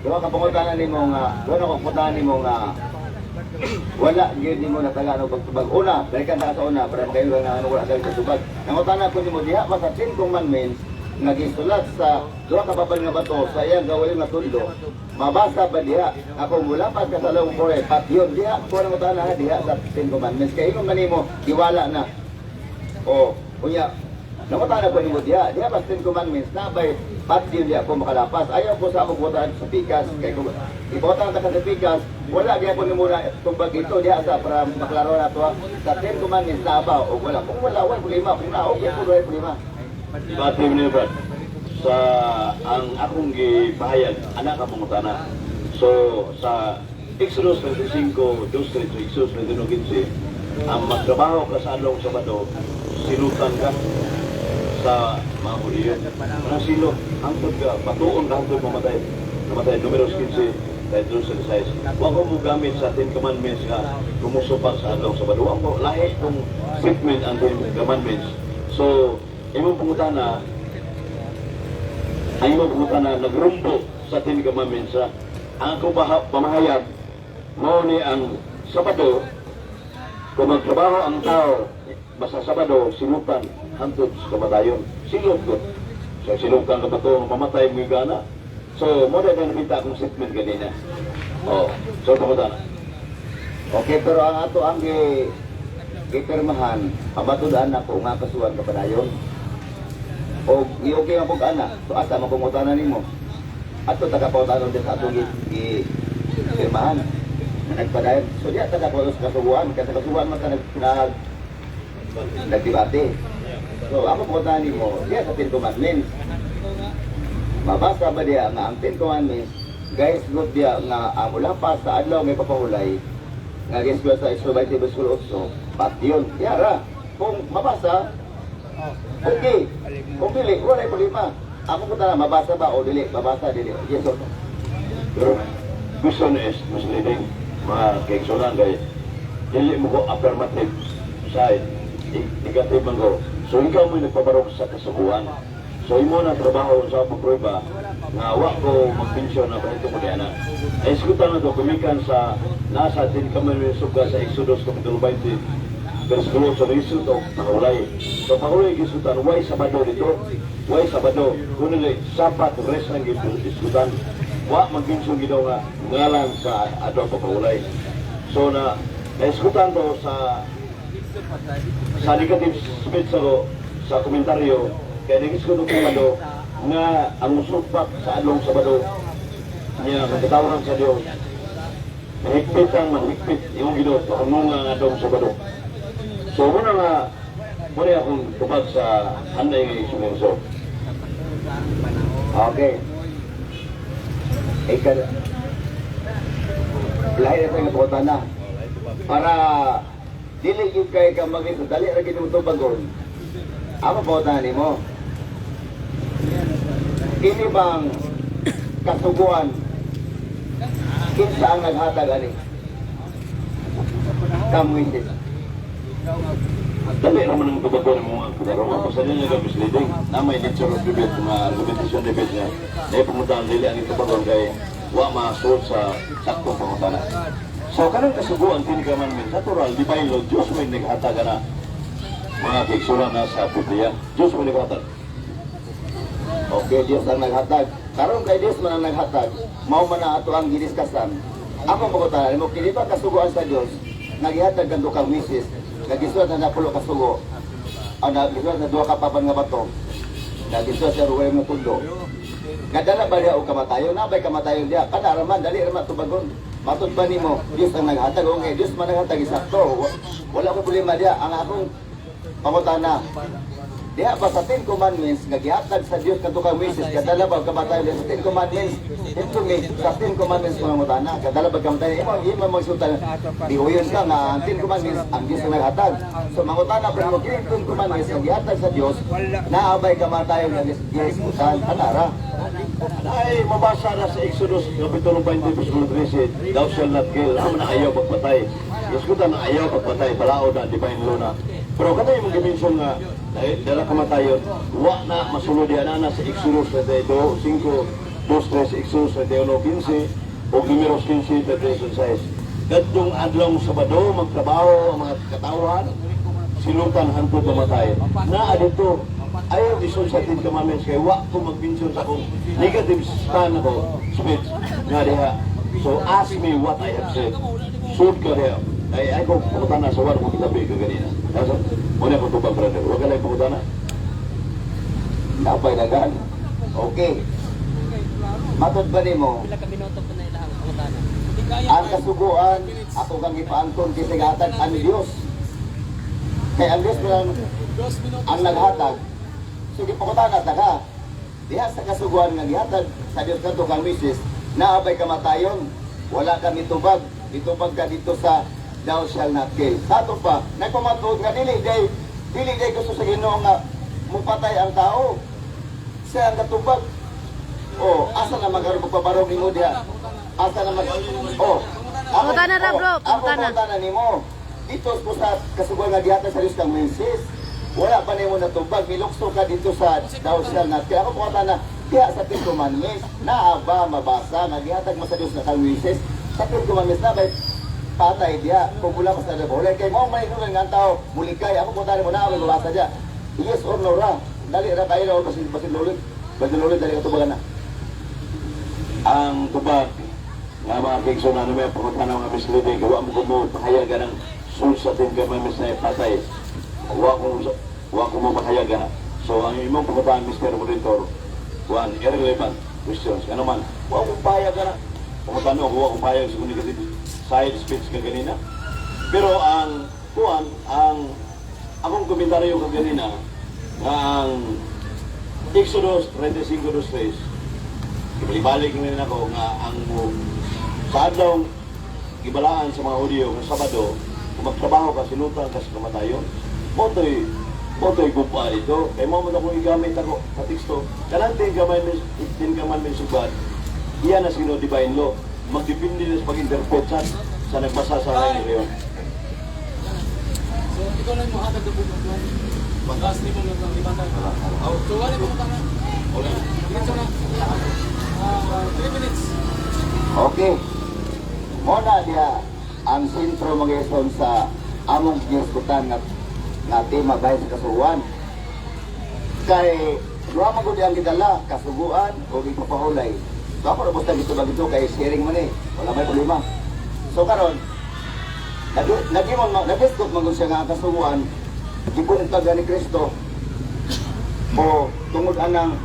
Doon ka pangutanan ni mo nga, doon ako pangutanan ni mo nga, wala, yun mo natagano pagtubag. Una, balikan na sa una, para makailo nga ano wala dahil sa tubag. Nangutanan ko ni mo, diha pa sa 10 commandments, nagisulat sa duha ka papal nga bato sa iyang gawalin nga tudlo. Mabasa ba diha ako mula pagka sa long boy patyon diha ko nang utana diha sa 10 commandments kay ingon kanimo iwala na o unya namutana ko nimo diha pa 10 commandments na bay patyon diha ko makalapas ayaw ko sa akong butan sa pikas kay ko ibotan ka sa pikas wala diha ko nimo na tubag ito diha sa para maklaro na to sa 10 commandments na ba o wala kung wala problema kung na okay ko wala problema. Bati mo niya, sa ang akong gipahayag, anak ka pangutana. So, sa Exodus 25, 2, Exodus 21, ang magtrabaho ka sa adlaw Sabado, silutan ka sa mga Hudiyo. Mga silot, hangtod ka, batuon ka hangtod mamatay. Namatay, numeros 15, kahit doon sa size. Huwag ko mo gamit sa 10 commandments nga kumusupak sa adlaw Sabado. Huwag ko lahi kong statement ang 10 commandments. So, imong pangutana, ang imong pangutana nagrumbo sa Ten Commandments. Ang akong pamahayag mo ni ang Sabado, kung magtrabaho ang tao, basta Sabado, sinutan, hantod sa kamatayon. Silog ko. So, sinukan ka ba ito, mamatay mo yung gana? So, mo na nakita akong statement kanina. Oh, so, pamutan. Okay, pero ang ato ang gipirmahan, abatudaan na ko nga kasuhan ka padayon. O okay nga pong ana, so asa mapungutanan nimo. Ato tagapautanon din sa atong gipirmahan. Nagpadayon. So diya tagapautanon sa kasuhan, kasi kasuhan man ka nagdibate. So ako pungutanan nimo, diya sa Ten Commandments. Mabasa ba diya nga ang Ten Commandments, guys, good diya nga mula pa sa adlaw may papahulay, nga gisgo sa Exodus 20:8, pati yun. Yara, kung mabasa, okay. Kung dili, wala yung problema. Ako ko na, mabasa ba o dili? Mabasa, dili. Yes, sir. Pero, gusto na is misleading mga kaigsunan kay dili mo ko affirmative side, negative man ko. So, ikaw mo nagpabarok sa kasubuan. So, imo na trabaho sa pagprueba nga wa ko magpensyon na pa ito mo diyan. Ay, iskutan na ito, kumikan sa nasa Ten Commandments sa Exodus Kapitulo 20, versikulo sa Riso ito, pahulay. So, pahulay gisutan, why Sabado dito? Why Sabado? Kung nila, Sabat, rest ng gisutan. Wa magpensyon ginaw nga ngalan sa ato pahulay. So, naiskutan to sa negative speech sa komentaryo, kaya nagis ko nung Sabado nga ang musukpak sa adlong Sabado niya magkatawaran sa Diyos. Mahigpit ang manhigpit yung Ginoo kung nga adlong Sabado. So muna nga muna akong tubag sa handay nga isumenso. Okay. Ika, lahi na tayo na na. Para dili yung kay ka maging dali ra gid mo tubagon. Ako pautan nimo. Ini bang kasuguan kinsa ang naghatag ani? Kamuitis. Dali naman ang tubago ng mga kudaro. Kapag sa nila yung misleading, na may nature of debate, mga argumentation debate niya, na ipamuntahan nila ang tubago kay wa masuot sa saktong pangutana. So, kanang kasuguan, Ten Commandments, natural, di ba yung Diyos may naghatag na mga kiksuran na sa Biblia? Diyos may naghatag. Okay, Diyos ang naghatag. Karon kay Diyos man ang naghatag, mao man na ato ang gidiskusan. Ako magutan mo kini ba kasuguan sa Diyos? Nagihatag kan duha ka misis, nagisuot na napulo ka sugo. Ang nagisuot na duha ka papan nga bato. Nagisuot sa ruway mo pundo. Kadala ba diha og kamatayon? Nabay kamatayon diha. Kada raman dali raman tubagon. Matud ba nimo? Diyos ang naghatag o nga Diyos man naghatag isakto. Wala ko problema diha. Ang akong pangutana, diha ba sa Ten Commandments nga gihatag sa Dios kadto ka misis kadala ba kamatayon sa Ten Commandments? Ito mi sa Ten Commandments mga mutana kadala ba kamatayon imo magsultan diuyon ka nga ang Ten Commandments ang Dios ang naghatag. So mangutana pero mo kini Ten Commandments nga gihatag sa Dios naabay kamatayon nga giiskutan kanara. Ay, mabasa na sa Exodus, Kapitulo 20, versikulo 13, thou shalt not kill, ako na ayaw pagpatay. Iskutan na ayaw pagpatay, palaod na, divine law na. Pero kada yung dimension nga, dala kamatayon, wa na masulod yan na sa Exodus 22, 5, 2, 3, Exodus 21, 15, o Números 15, 36. Kadtong adlong Sabado, magtrabaho ang mga katawhan, silutan hantod mamatay. Naa dito, ayaw ison sa Ten Commandments kay wa ko magpensyon sa akong negative stand ako speech nga diha. So ask me what I have said. Shoot ka diha. Ay ko putana sa wala ko kitabi ka ganina. Kasi muna ko tubag brother. Wag ka lang putana. Napay dagan. Okay. Matod ba nimo? Ang kasuguan ako kang ipaangkon kay gihatag ang Dios. Kay ang Dios man ang naghatag. Sige pa ko tangat na ka. Diha sa kasuguan nga gihatag sa Dios kadto kang misis, naabay kamatayon. Wala kami tubag. Ditubag ka dito sa thou shall not kill. Sato pa, nagpamatuod nga dili day gusto sa Ginoo nga mupatay ang tao. Siya ang katubag. Oh, asa na magpabarog nimo diha? Asa na mag Pangutana ra, bro. Pangutana. Pangutana nimo. Dito po sa kasuguan nga gihatag sa Dios kang misis. Wala pa nimo natubag, milukso ka dito sa thou shall not kill. Ako po na Kaya sa Ten Commandments, naa ba mabasa nga gihatag mo sa Dios na kalwises sa Ten Commandments na bay patay diya kung wala pa sa nabawalay kay mo may nung nga tao mulikay ako po tali mo na mabasa diya yes or no ra dali ra kayo na basin lulit dali ka tubagan na Ang tubag nga mga kikso na namin pumunta ng mga misleading gawa mo mo pahayagan ng sul sa Ten Commandments na patay wa ko mo pahayagan. So ang imong pumuntahan Mr. Monitor one irrelevant questions ano man wa ko pahayagan na pumunta no wa ko pahayag sa kundi side speech ka ganina pero ang akong komentaryo ka ganina nga ang Exodus 35:3 ibalik ngayon ako nga ang sa adlaw gibalaan sa mga Hudyo ng Sabado kung magtrabaho ka sinutan ka sa kamatayon moto'y gupa ito kaya mo akong igamit ako sa teksto kanang 10 commandments subad iyan na sino divine law magdepende na sa pag-interpret sa nagbasa sa ngayon So, ikaw lang mo hatag na buong plan. Pagkas ni mong naglibatan. So, wala mo na. Okay. Diretso na. 3 minutes. okay muna diya ang sentro mga ison sa among giskutan nga tema bahay sa kasuguan kay duha man gud ang gidala kasuguan o ipapahulay so ako na basta dito ba dito kay sharing man wala may problema so karon nag-discuss man siya nga ang kasuguan gibuntag ni Kristo o tungod anang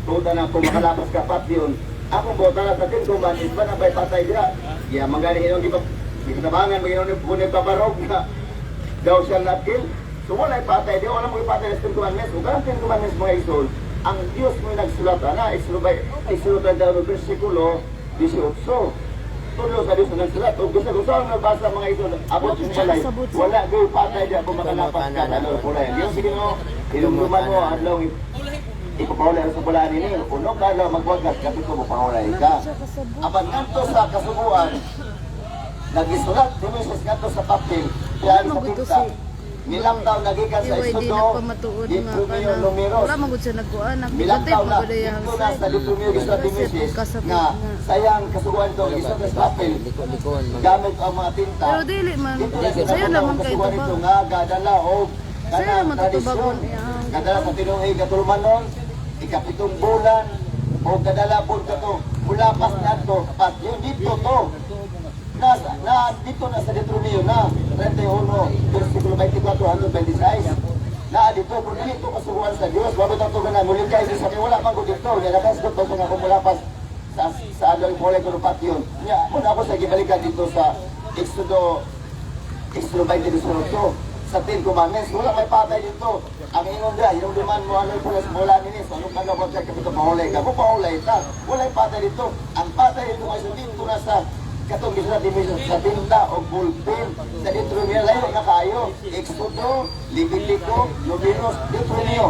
kung makalapas ka patyon akong botala sa Ten Commandments ba na ba'y patay dira kaya mangganihin yung gipatabangan maginoon yung punit pabarog na daw siya not kill so wala ipatay di wala mo ipatay sa Ten Commandments o karang Ten Commandments mga isol ang Diyos mo yung nagsulat na isulat daw ng versikulo 18 tulo sa Diyos na nagsulat o gusto ang nabasa mga isol abot yung palay wala ko ipatay di ako makalapas ka na ano pulay yung sige mo ilumduman mo adlaw ipapahulay sa bulaan ini unong kala magwagas kapit ko mapahulay ka apan nganto sa kasubuan nagisulat si Moses nganto sa papel yan sa tinta nilang taon nagikan sa estudo dito yung numeros wala magud siya nagkuan nilang taon na dito na sa dito yung gisulat ni Moses nga sayang kasubuan to gisulat sa papel gamit ang mga tinta pero dili man dito na sayo naman kay kasubuan tuba ito nga gadala o sayo naman tradisyon gadala sa tinuoy katulmanon ikapitong bulan o kadala po ito mula pas na ito at yung dito to dito na sa Deuteronomio na 31 versikulo 24 hanggang 26 na dito kung dito kasuhuan sa Diyos babot ang tugan na muling kayo sa wala pang dito niya nakasgot pa siya nga kung mula pas sa adal mula ko pat yun niya muna ako sa gibalikan dito sa Exodo 20:18 sa Ten Commandments wala may patay dito ang ingon dira yung duman mo ano pulas mula nini so anong kagabot siya kapito mahulay ka kung mahulay ta wala yung patay dito ang patay dito ay dito na sa katong gisulat division sa tinta o bullpen sa Deuteronomio layo na kayo Exodo, Levitico, Numeros, Deuteronomio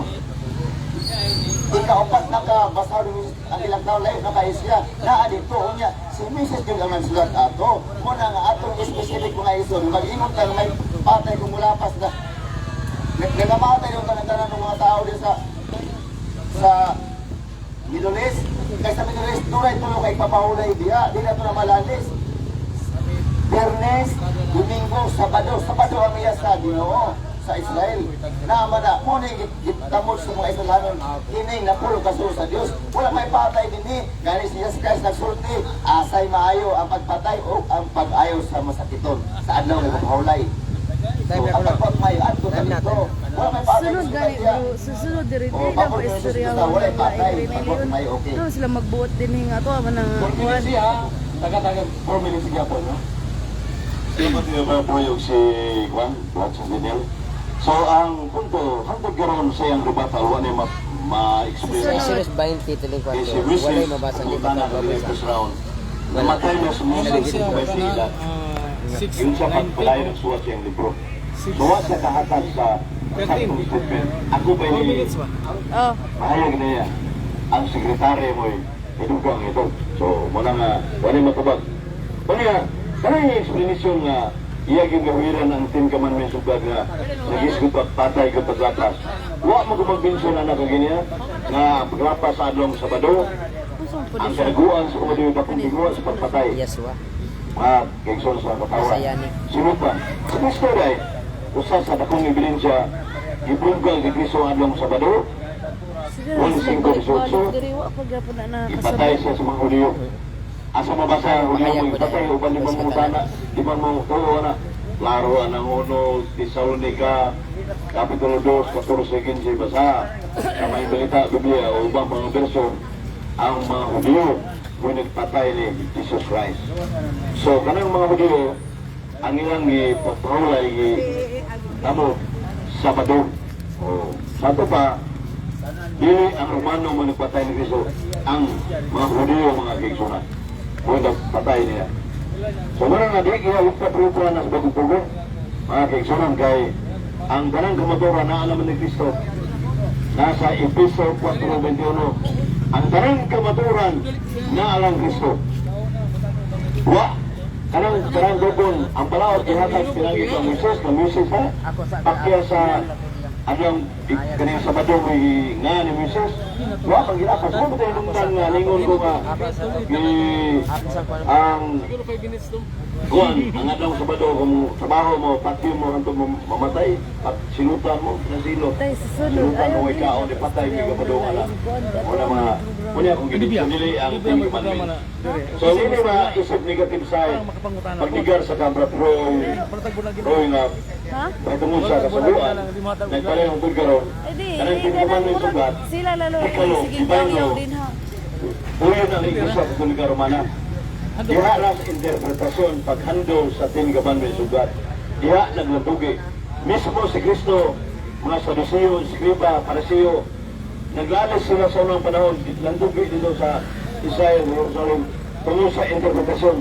ikaapat na ka basa ang ilang taon layo na kayo siya naa dito niya si Mrs. yung ang nagsulat ato muna nga atong specific mga ison mag-ingon ka may patay kung mulapas na nagamatay yung tanan ng mga tao din sa Middle East kaya sa Middle East tunay tulong kay papahulay diya di na ito na malalis Biyernes, Domingo, Sabado ang iya sa Ginoo sa Israel naman na muna gitamod sa mga Israelanon kining napulo kaso sa Diyos wala may patay din gani si Jesus Christ nagsulti asay maayo ang pagpatay o ang pag-ayaw sa masakiton sa adlaw ng papahulay so ang pagpatay ato na dito wala may patay sunod gani bro susunod diri dili na pa istorya wala patay million okay no sila magbuot din nga to man ang 4 minutes siya. Taga-taga 4 minutes siya po, no? Sino ba ito yung si Juan? Daniel? So ang punto, hanggang ganoon sa iyang rebuttal, wala yung ma-experience. Exodus 20 tuloy ko. Kasi Wala Mrs. yung mabasa dito Punta na kami sa round. Namatay na sa Moses sa may sila. Yung sa pagpalay ng suwat siyang libro. Suwat sa kahatag sa saktong statement. Ako pa yung oh mahayag na yan. Ang sekretary mo inugang ito. So, muna nga, wala yung matubag. Kaya, yung explanation nga iya gingawiran ang 10 commandments ug nga nagisgot patay ka paglapas. Wa mo kumagbinsun anak ka ganiya nga paglapas sa adlong Sabado. Ang kanaguan sa kumadiyo dakong bigwa sa pagpatay. Yeswa. Mga kaigsoon sa katawan. Sayani. Sunod pa. Sa Kristo day, usa sa dakong ebidensya, gibunggal kay Kristo ang adlong Sabado. Juan 5:18, ipatay siya sa mga Hudiyo. Asa mabasa ang Hudiyo mo ipatay, uban di man mo sana, di man mo tuwa na. Klaro ang 1 Tesalonica, Kapitulo 2, 14-15 basa. Sa may balita, Biblia, o ubang mga verso, ang mga Hudiyo mo nagpatay ni Jesus Christ. So, kanang mga Hudiyo, ang ilang ipapahulay tamo Sabado. O, sato pa, dili ang Romano mo nagpatay ni Kristo, ang mga Hudiyo mga kaigsunan mo nagpatay niya. So muna nga di kaya upra-upra na sa bagong pugo mga kaigsunan kay ang ganang kamaturan na alaman ni Kristo nasa Episo 4:21. Ang ganang kamaturan na alam Kristo wa kanang dogon ang palawat ihatag pinagi ka Moises ha pakya sa anong kanina Sabado may nga ni Moises wa pang ginapas mo tayo nungdan nga lingon ko nga ang kuan ang adlong Sabado kung trabaho mo pati mo hanto mo mamatay at sinutan mo na silo sinutan mo ikaw di patay di ka madungan na wala mga kunya kung dili ang tingin man so hindi ba isip negative side pagdigar sa kamera Roy nga patungod sa kasaluan nagpalay ang tulgaron kanang tingkuman mo yung sugat Sila lalo ikalo, ibayo uyo na ligos sa tulgaron mana diha lang interpretasyon paghandol sa 10 commandments sugat diha naglabugi mismo si Kristo mga Saduceo, Skriba, Pariseo naglalas sila sa unang panahon landugi dito sa Israel, Jerusalem tungkol sa interpretasyon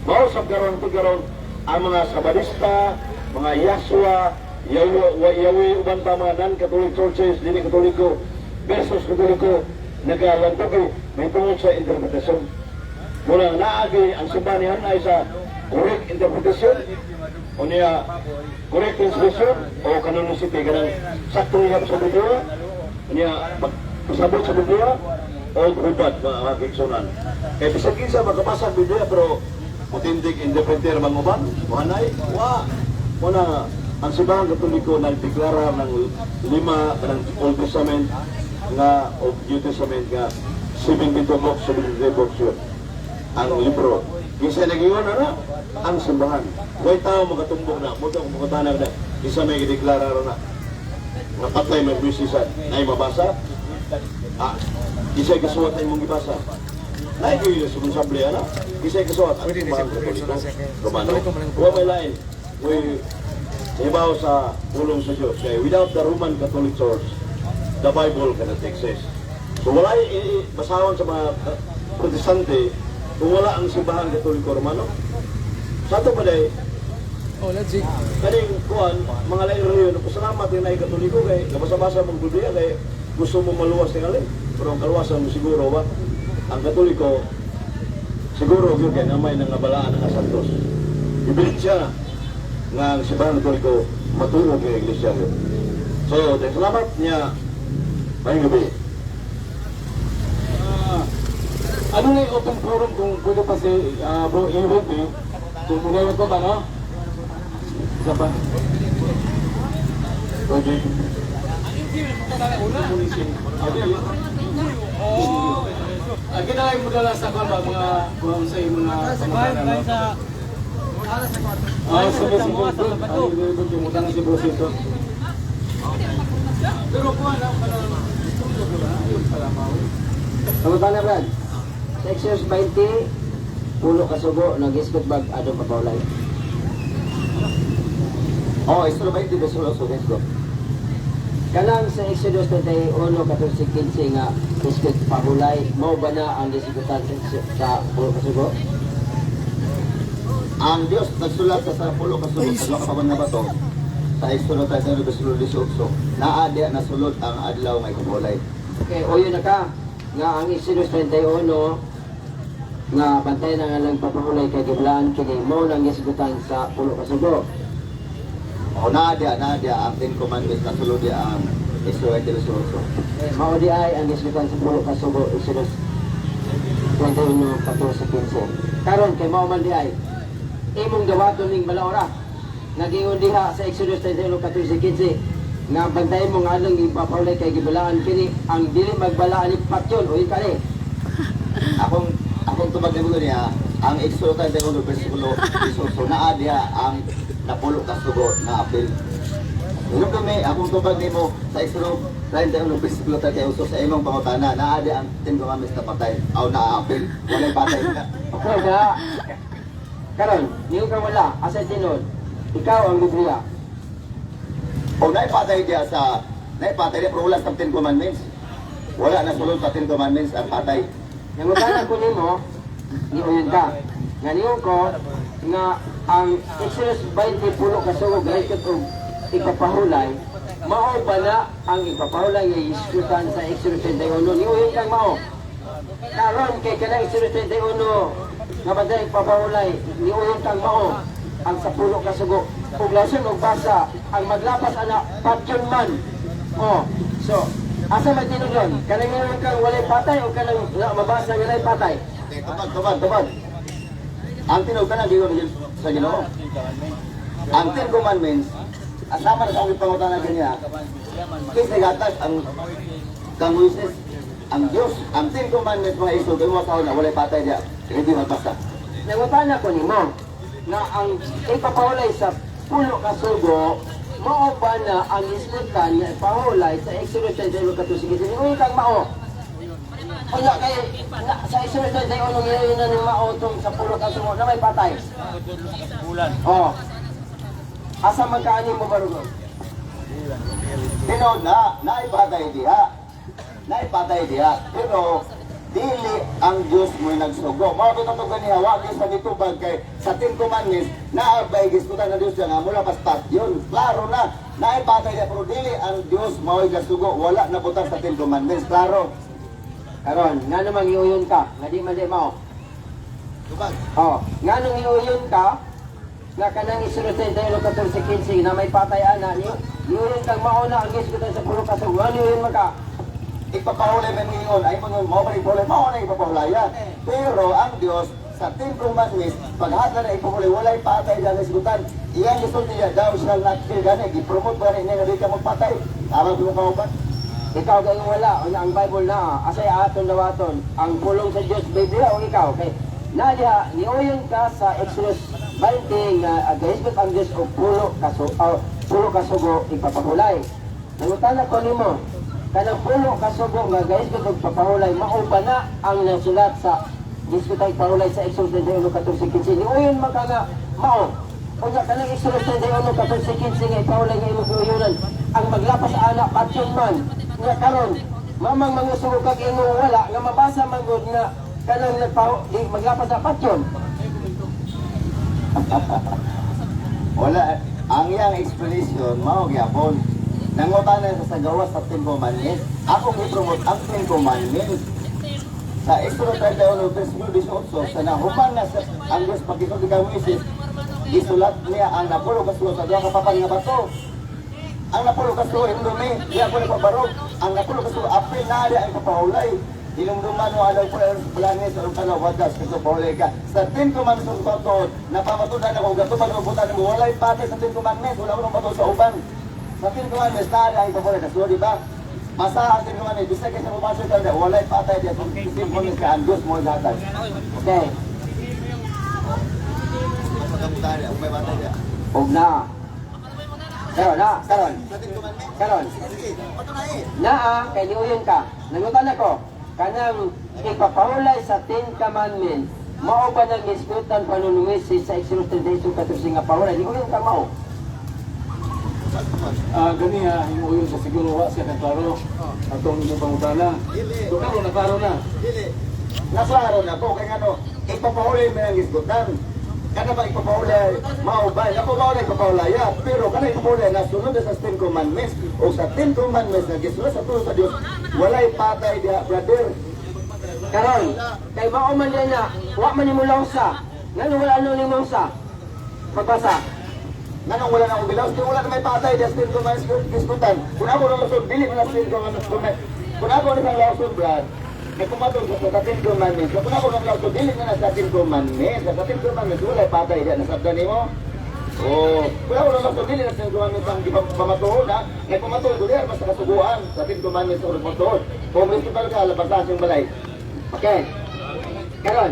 mausap karon ang mga Sabadista mga Yahshua, Yahweh, uban pa mga non-Catholic churches, dili Katoliko versus Katoliko naglalandugi may tungkol sa interpretasyon mula naagi ang simbanihan ay sa correct interpretation o niya correct translation o canonicity kanang saktong ihap sa Biblia o niya pasabot sa Biblia o hubad mga kaigsunan kaya bisag kinsa makabasa ang Biblia pero mutindig interpreter manguban muhanay muna ang simbahang Katoliko nagdeklara ng 5 kanang Old Testament nga o New Testament nga 72 books 73 books yun ang libro. Isa nag-iwan na ang simbahan. Huwag tao magatumbok na. Muto kung makatanag na. Isa may i-deklara na. Napatay may bisisan. Na mabasa. Isa kasuwat na mong ibasa. Na yung sumusable na. Isa kasuwat. Ang simbahan Katoliko. Romano. Huwag may lain. Huwag ibaw sa pulong sa Diyos. Kaya without the Roman Catholic Church, the Bible cannot exist. So wala basawan sa mga protestante kung wala ang simbahan Katoliko Romano. Sa ito pa day, kaning kuhan, mga lain yun, pasalamat yung na Katoliko kay nabasa-basa mong Biblia kay gusto mo maluwas ng alin. Pero ang kaluwasan mo siguro ba? Ang Katoliko, siguro yun kay namay ng nabalaan ng asantos. Ibilit siya nga ang simbahan Katoliko matulog ng iglesia yun. So, salamat niya, may gabi. Ano na yung open forum kung pwede pa si Bro Event kung muna ko ba, no? Isa pa? Project. Kinakay mo dala sa kwan ba, mga kung sa mga samakaran, no? Sige, kumutan na si Bro Sito. Pero kung ano, Kamutan na Brad? Sa Exodus 20, pulo kasugo, nag-iskot bag, adong kapawlay. Exodus 20 verso 8 let's go. Kanang sa Exodus 21, 14-15 nga, iskot pahulay, mo ba na ang disikutan sa pulo kasugo? Ang Diyos nagsulat sa pulo kasulod sa kapaban na bato sa Exodus 20 verso 18 naa diya nasulod ang adlaw may kabulay. Okay, o yun na ka, nga ang Exodus 21, nga bantay na nga lang papahulay kay giblaan kini mo nang gisgutan sa pulo ka sugo. O nadia, ang Ten Commandments na sulod dia ang Israel de los Mao di ay ang gisgutan sa pulo ka sugo Exodus 21:14-15. Karon kay mao man di ay imong dawaton ning balaora. Nagingon diha sa Exodus 21:14-15 nga bantayan mo nga lang ipapahulay kay gibalaan kini ang dili magbalaan ni patyon o ikali. Akong tubag na niya, ang Exodus 21 versikulo 18 naa diha ang napulo ka sugo na apil. Nung kami, akong tubag nimo sa Exodus 31 versikulo 38 sa imong pangutana, naa diha ang Ten Commandments na patay, aw na apil, walay patay na. Okay na. Karon, niyo ka wala asa tinod. Ikaw ang Biblia. O naipatay diya pero wala sa Ten Commandments. Wala na sulod sa Ten Commandments ang patay. Nangutan ko nimo, niuyon ka. Nga niyo ko nga ang Exodus 20 pulo ka sugo gayud og ipapahulay, mao ba na ang ipapahulay nga iskutan sa Exodus 21 niuyon kang mao. Karon kay kana Exodus 21 nga baday ipapahulay, niuyon kang mao ang sa pulo ka sugo. Ug lason og basa ang maglapas ana patyon man. Oh, so asa man tinudon? Kanang ngayon kang walay patay o kanang mabasa nga walay patay? Okay, tubad. Ang tinuod ka na sa Ginoo. Ang Ten Commandments, asama na sa akong pangutana kanya, kasi gatas ang kang Moises, ang Diyos, ang Ten Commandments mga iso, kaya mga tao na walay patay diya, hindi magbasa. Nangutan ko nimo nga ang ipapahulay sa pulo ka sugo mao ba na ang iskutan nga ipahulay sa Exodus 21:14 uy kang mao. Kaya kay sa Exodus 21 ngayon na ng mao tong sa pulo ka sugo na may patay. Bulan. Oh. Asa magkaani mo barugo? Tinod naipatay diha, pero dili ang Diyos mo'y nagsugo. Mga pinatugan niya, wag sa ditubag kay sa Ten Commandments, naabay giskutan na Diyos niya nga mula pastat yun. Klaro na, naipatay niya, pero dili ang Diyos mo'y nagsugo. Wala na butang sa Ten Commandments, klaro. Karon, nga namang iuyon ka, nga di mali mao. Tubag. Oh, nga nung iuyon ka, nga kanang Exodus 21:14-15 na may patay ana niyo, iuyon kang mauna ang giskutan sa pulo ka sugo. Ano iuyon maka? Ipapahulay man ngayon, ay mo mo pa ipahulay, mao na ipapahulayan. Pero ang Diyos sa Ten Commandments, paghadla na ipahulay, walay patay dyan sa sigutan. Iyan gusto niya, daw shall not kill gani, gipromote ba rin niya na di ka magpatay. Tama ko ka upan? Ikaw gayong wala, o ang Bible na, asay aton dawaton, ang pulong sa Diyos, Biblia o ikaw, okay? Nadia, niuyon ka sa Exodus 20 nga gahisgot ang Diyos o pulo kasugo ipapahulay. Nangutan ko nimo, kanang pulo kasugo nga gahisgot og papahulay, mao ba na ang nasulat sa gisgot ipahulay sa Exodus 21:14-15? Niuyon man ka nga mao. Kung kanang Exodus 21:14-15 nga ipahulay nga imong iuyonan, ang maglapas anak patyon man nga karon mamang mangusugo kag imong wala nga mabasa man gud nga kanang di maglapas sa patyon. Wala, ang iyang explanation, mao gyapon. Nangutan na sa gawas sa Ten Commandments. Ako i-promote ang Ten Commandments. Sa Exodus 31 versikulo 18, sa nahuman na sa ang Diyos pagkisulti kay Moises, isulat niya ang napulo kasulo sa duha ka papan nga bato. Ang napulo kasulo hindumi, diya ko nagpabarog. Ang napulo kasulo apil na diya ang papahulay. Hinumduman mo alaw po ang planet sa kalaw wagas kung papahulay ka. Sa Ten Commandments sa bato, napamatunan ako gatubag ng butan mo walay patay sa Ten Commandments, wala ko ng bato sa uban. Sa Ten Commandments na diya ang papahulay kasulo, di ba? Masahan din naman bisa kayo sa mabasa ka walay patay diya kung simple ka ang Diyos mo gatag. Okay. Pagkabutari, ang may patay diya. Og na. Karon. Sa Ten Commandments? Karon. Sige, pato na eh. Naa kay niuyon ka. Nangutan ako kanang ipapahulay sa Ten Commandments. Mao ba nang gisgutan panunungis sa Exodus 31:14 nga pahulay? Niuyon ka mao. Gani himuyon sa siguro wa siya klaro atong imong pangutana. So karon naklaro na. Dili. Naklaro na ko kay ano, ipapahulay mo ang gisgutan. Kana ba ipapahulay mao ba? Napapahulay ipapahulaya, pero kana ipapahulay na sunod sa Ten Commandments o sa Ten Commandments na gisulod sa tulo sa Dios, walay patay diha, brother. Karon, kay mao man yan na Wa man nimo lausa. Ngano wala ano nimo lausa? Pagbasa. Nanong wala na akong bilaw, kung wala na may patay, destin ko may diskutan. Kung ako nang lusod, dili mo na sin ko kung ako nang lusod, Brad, may kumatong sa 13 commandments. Kung ako nang lusod, dili na sa 13 commandments. Sa 13 commandments, wala patay diyan. Nasabdan nimo? Oh, kung ako nang lusod, dili na sa 13 commandments ang di pamatuhod, ha? May pamatuhod ko diyan, basta kasuguan. Sa 13 commandments ang pamatuhod. Kung municipal ka, labasan siyang balay. Okay. Karon.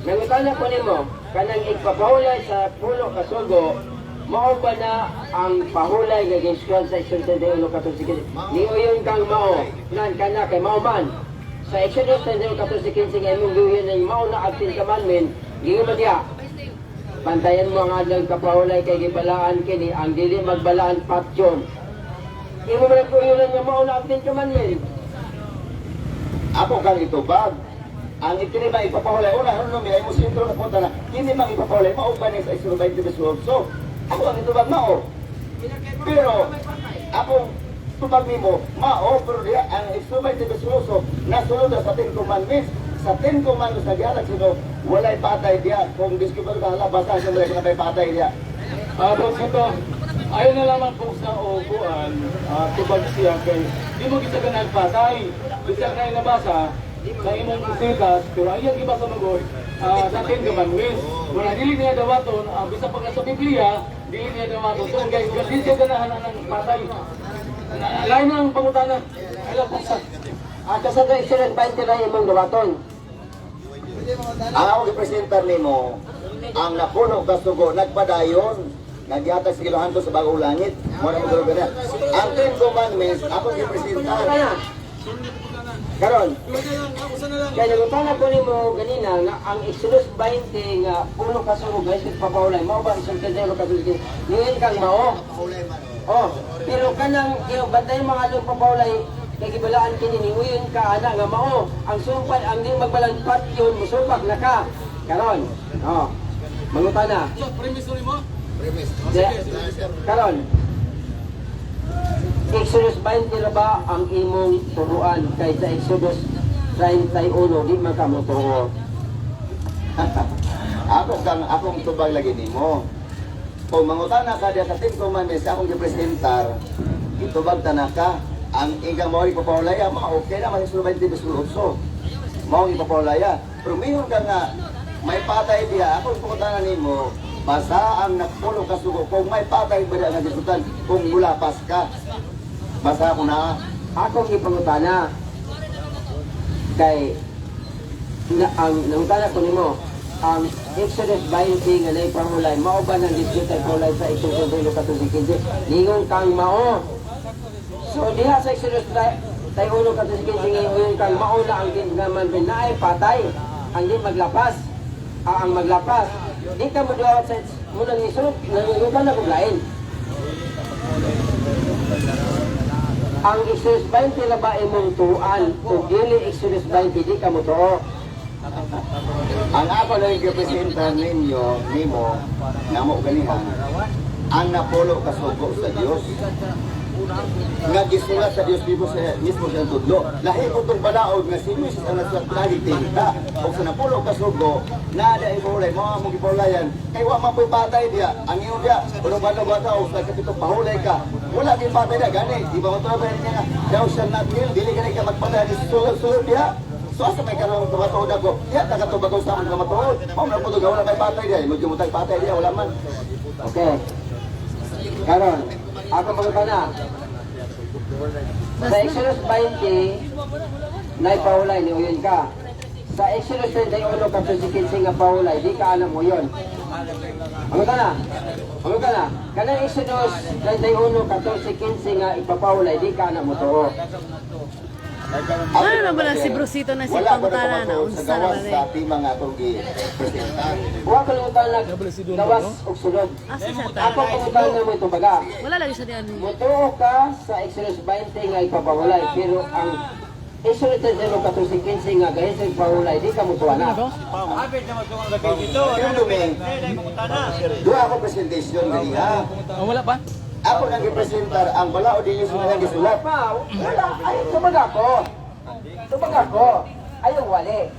Nangutana ko nimo kanang igpapahulay sa pulo ka sugo, mao ba na ang pahulay nga giskwel sa Exodus 31 14 niuyon kang mao nan kana kay mao man sa Exodus 31 14 nga imong giuyon ay mao na ang Ten Commandment giyo ba diha pantayan mo ang adlang kapahulay kay gibalaan kini ang dili magbalaan patyon imo man giuyon nga mao na ang Ten Commandment. Ako kang itubag. Ang itinima ipapahulay, una, ano nung mo sintro na punta na, hindi mang ipapahulay, maugban sa Exodus 20 verse 8. So, ako ang itubag mao. Pero, ako tubag nimo, mao, pero diya, ang Exodus 20 verse 8, nasunod na sa 10 commandments. Sa 10 commandments na gihalag sino, walay patay diya. Kung discover ka, basta siya wala may patay diya. Tapos ito, ayaw na lamang po sa upuan, tubag siya kay di mo kita ganang patay. Bisa na nabasa sa imong isikas, pero ayaw iba sa magoy sa 10 commandments. Wala dili niya dawaton, bisa pag nasa Biblia, dili niya dawaton. So guys, dili siya ganahan ng patay. Lain na ang pangutana. Ayaw po sa Kasado Exodus 20 na imong dawaton. Ang ako gipresentar nimo, ang napuno kasugo, nagpadayon, nagyatag sa Kilohanto sa bagong langit. Muna mo gano'n ganyan. Ang 10 commandments, ako gipresentar. Karon, kaya nagutana ko nimo ganina nga ang Exodus 20 nga puno ka sugo guys papahulay mao ba isang tendero ka dili niin kang mao. Oh, pero kanang bantay mga adong papahulay kay gibalaan kini niuyon ka ana nga mao ang sumpay ang di magbalang patyon musupak na ka. Karon, oh. Mangutana. Karon. Exodus 20 na ba ang imong turuan kaysa Exodus 31 di man ka mo tuo. Akong tubag lagi nimo. Kung mangutana ka diya sa 10 commandments akong gipresentar, itubag tanaka ang igang mao ipapahulaya, okay na mas 20 verse 8. Mao ipapahulaya. Pero mayroon ka nga may patay diya, akong pangutana nimo, basa ang napulo ka sugo kung may patay ba diya nga diskutan kung mulapas ka. Basa ko na. Akong ipangutana kay ang nangutana ko nimo ang Exodus 20 nga nay pahulay mao ba nang diskutan pahulay sa Exodus 21 lingon kang mao. So diha sa Exodus 21 ngayon kang mao na ang ginaman na ay patay ang di maglapas ang maglapas di ka mo duwat sa muna ni sunod nangutan na kung lain. Ang Exodus 20 na ba imong tuan kung dili Exodus 20 di ka mo tuo. Ang ako lang gipresentar nimo namo ganihan ang napulo ka sugo sa Dios. Nga gisulat sa Dios mismo sa tudlo. Lahi ko tong balaod nga si Luis ang nagsulat tinta. O sa napulo ka sugo na ada ihulay mo ang gipulayan. Kay wa man patay diya. Ang iyo diya ulo ba o sa kapitong pahulay ka. Wala din patay diya gani. Di ba mo to ba niya daw siya natil dili gani ka magpalaya di sulod diya. So asa may karong tumatuod ako. Diya tagatubag ko sa among tumatuod. Mao na puto wala may patay diya. Mo gimutay patay diya wala man. Okay. Karon, ako magpana. Sa Exodus 20, na ipahulay ni uyon ka. Sa Exodus 21, kapag nga pahulay, di ka alam mo yun. Ano ka na? Kanang Exodus 21, kapag nga ipapahulay, di ka alam mo to. Ano na ba na si Brusito na si Wala ko Pangutana na sa unsa na gawas ba sa timang atong gipresentar. Huwag ka lang talag, gawas o sulod. Asa siya ta? Ako pangutan na mo ito baga. Wala lagi siya diyan. Mutuo ka sa Exodus 20 nga ipapahulay, pero ang Exodus 21, kapag nga gayas ang ipahulay, di ka mutuwa na. Pero duming, doon ako presentation ganiha. wala pa? Ako nang gipresentar ang balaod din yung nga gisulat. Wala, ay, tubag ako. Ayaw wali.